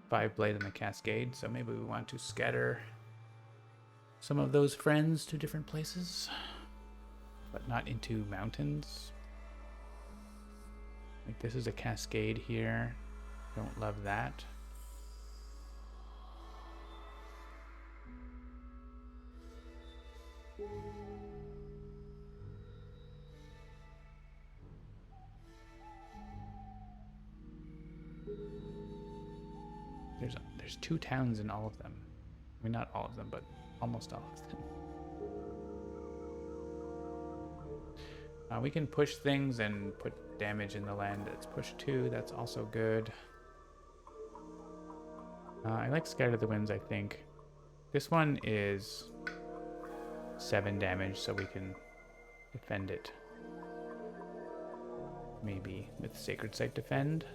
5 Blade in the Cascade, so maybe we want to scatter some of those friends to different places, but not into mountains. Like this is a cascade here. Don't love that. There's 2 towns in all of them. I mean, not all of them, but almost all of them. We can push things and put damage in the land that's pushed too. That's also good. I like Scatter the Winds, I think. This one is 7 damage, so we can defend it. Maybe with Sacred Site defend.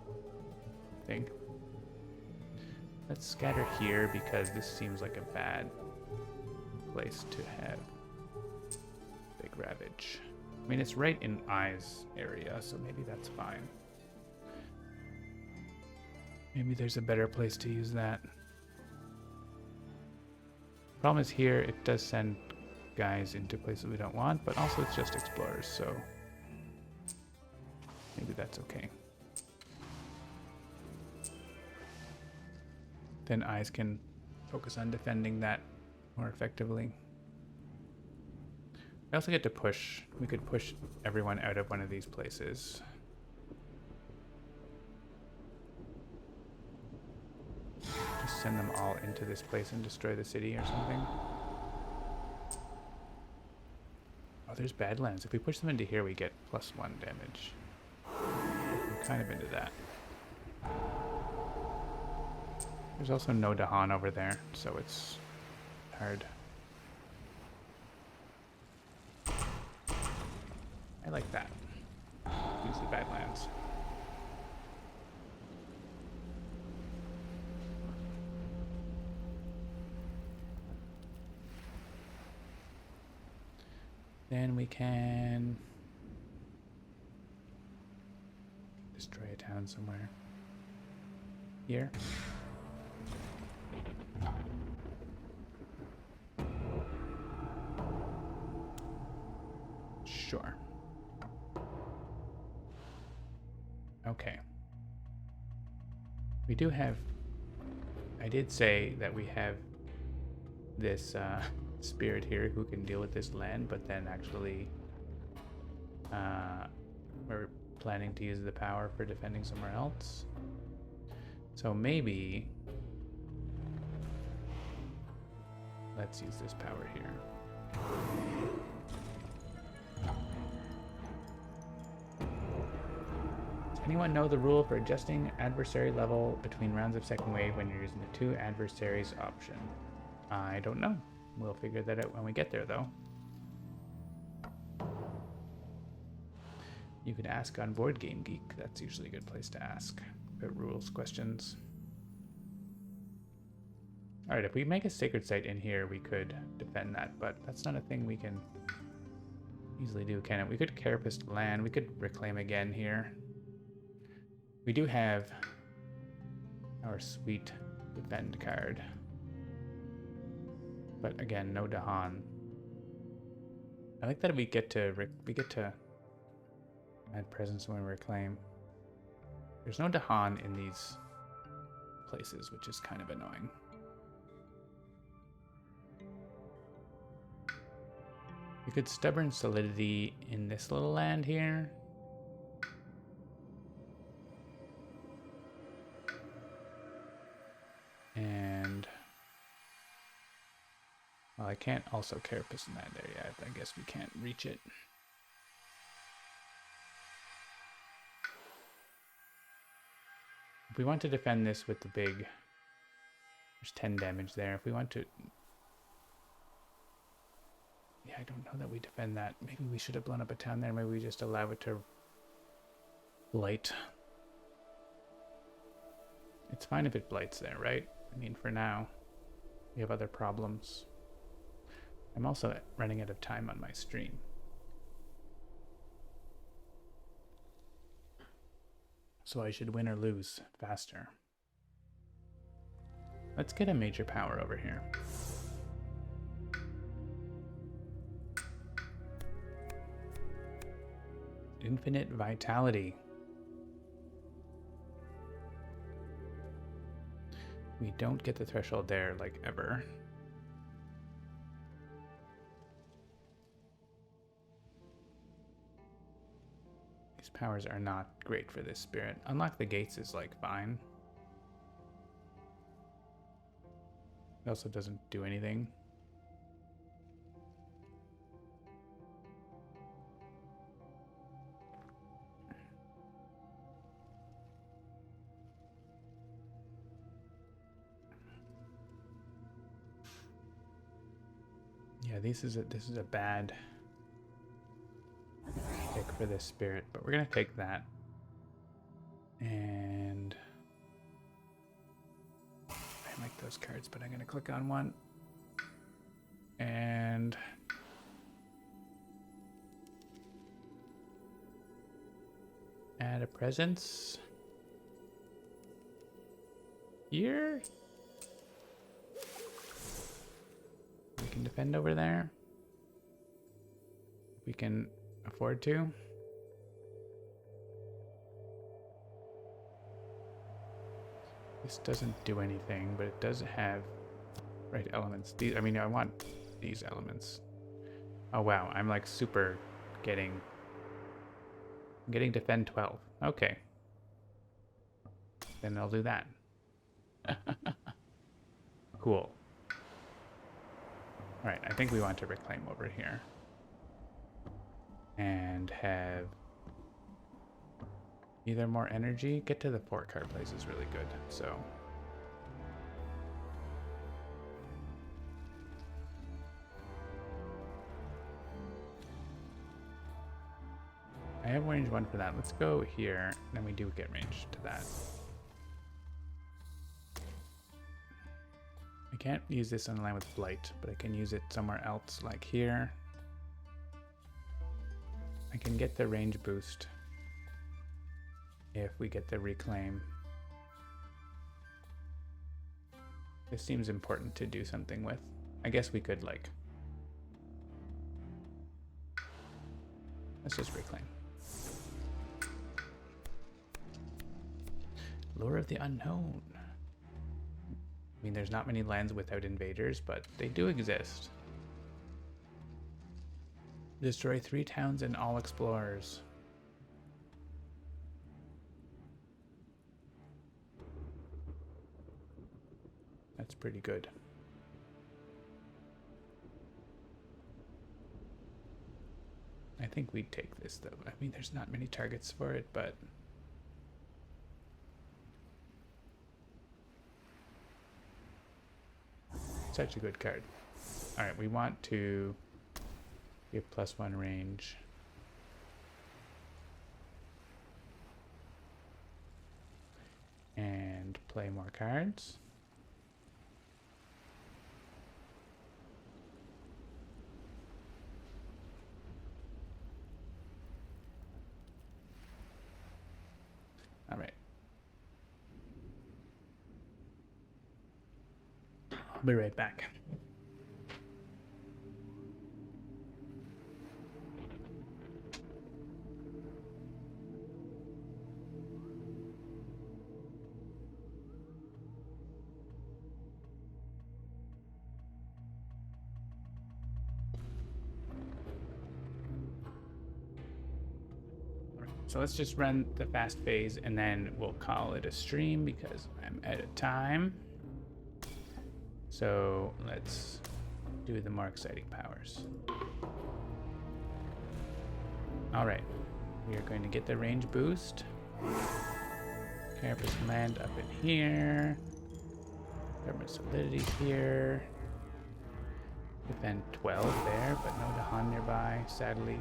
I think. Let's scatter here because this seems like a bad place to have big ravage. I mean, it's right in Eye's area, so maybe that's fine. Maybe there's a better place to use that. Problem is here, it does send guys into places we don't want, but also it's just explorers, so maybe that's okay. Then Eyes can focus on defending that more effectively. I also get to push. We could push everyone out of one of these places. Just send them all into this place and destroy the city or something. Oh, there's Badlands. If we push them into here, we get +1 damage. I'm kind of into that. There's also no Dahan over there, so it's hard. I like that. Use the Badlands. Then we can destroy a town somewhere. Here. Sure. Okay. We do have... I did say that we have this spirit here who can deal with this land, but then actually we're planning to use the power for defending somewhere else. So maybe let's use this power here. Does anyone know the rule for adjusting adversary level between rounds of second wave when you're using the 2 adversaries option? I don't know. We'll figure that out when we get there, though. You could ask on Board Game Geek. That's usually a good place to ask about rules questions. Alright, if we make a sacred site in here, we could defend that, but that's not a thing we can easily do, can it? We could Carapace land. We could reclaim again here. We do have our sweet defend card. But again, no Dahan. I like that we get to add presence when we reclaim. There's no Dahan in these places, which is kind of annoying. We could Stubborn Solidity in this little land here. And well, I can't also Carapace in that area. I guess we can't reach it. If we want to defend this with the big There's 10 damage there. If we want to... Yeah, I don't know that we defend that. Maybe we should have blown up a town there. Maybe we just allow it to blight. It's fine if it blights there, right? I mean, for now, we have other problems. I'm also running out of time on my stream. So I should win or lose faster. Let's get a major power over here. Infinite vitality. We don't get the threshold there, like, ever. These powers are not great for this spirit. Unlock the gates is, like, fine. It also doesn't do anything. Yeah, this is a bad pick for this spirit, but we're gonna take that. And I like those cards, but I'm gonna click on one and add a presence here. We can defend over there. We can afford to. This doesn't do anything, but it does have right elements. These, I mean, I want these elements. Oh wow, I'm like super getting defend 12. Okay. Then I'll do that. Cool. Alright, I think we want to reclaim over here. And have either more energy. Get to the 4-card place is really good, so. I have range 1 for that. Let's go here, then we do get range to that. I can't use this on line with Blight, but I can use it somewhere else, like here. I can get the range boost if we get the reclaim. This seems important to do something with. I guess we could, like... Let's just reclaim. Lure of the Unknown. I mean, there's not many lands without invaders, but they do exist. Destroy 3 towns and all explorers. That's pretty good. I think we'd take this, though. I mean, there's not many targets for it, but... Such a good card. Alright, we want to give +1 range. And play more cards. Alright. I'll be right back. So let's just run the fast phase and then we'll call it a stream because I'm out of time. So let's do the more exciting powers. All right, we are going to get the range boost. Carapace land up in here. Government solidity here. Defend 12 there, but no Dahan nearby, sadly.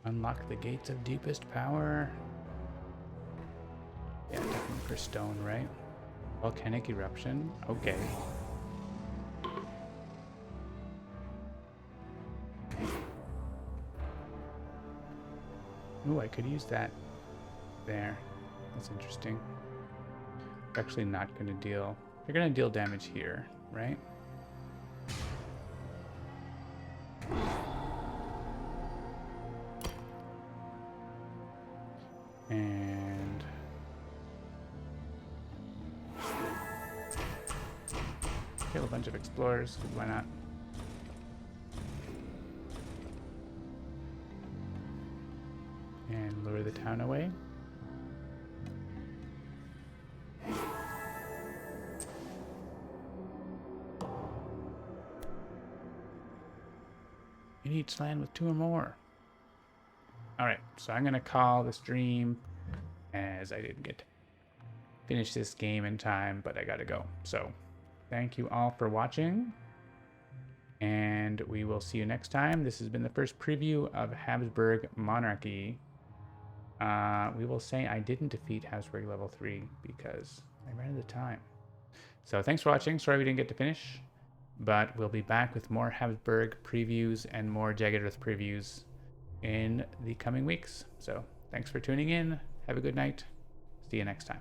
Unlock the gates of deepest power. Yeah, definitely for stone, right? Volcanic eruption. Okay. Ooh, I could use that there. That's interesting. We're actually not going to deal... They're going to deal damage here, right? And... kill a bunch of explorers, because why not? And lure the town away. You need land with 2 or more. Alright, so I'm going to call the stream, as I didn't get to finish this game in time, but I got to go. So, thank you all for watching, and we will see you next time. This has been the first preview of Habsburg Monarchy. We will say I didn't defeat Habsburg level 3 because I ran out of time. So thanks for watching. Sorry we didn't get to finish, but we'll be back with more Habsburg previews and more Jagged Earth previews in the coming weeks. So thanks for tuning in. Have a good night. See you next time.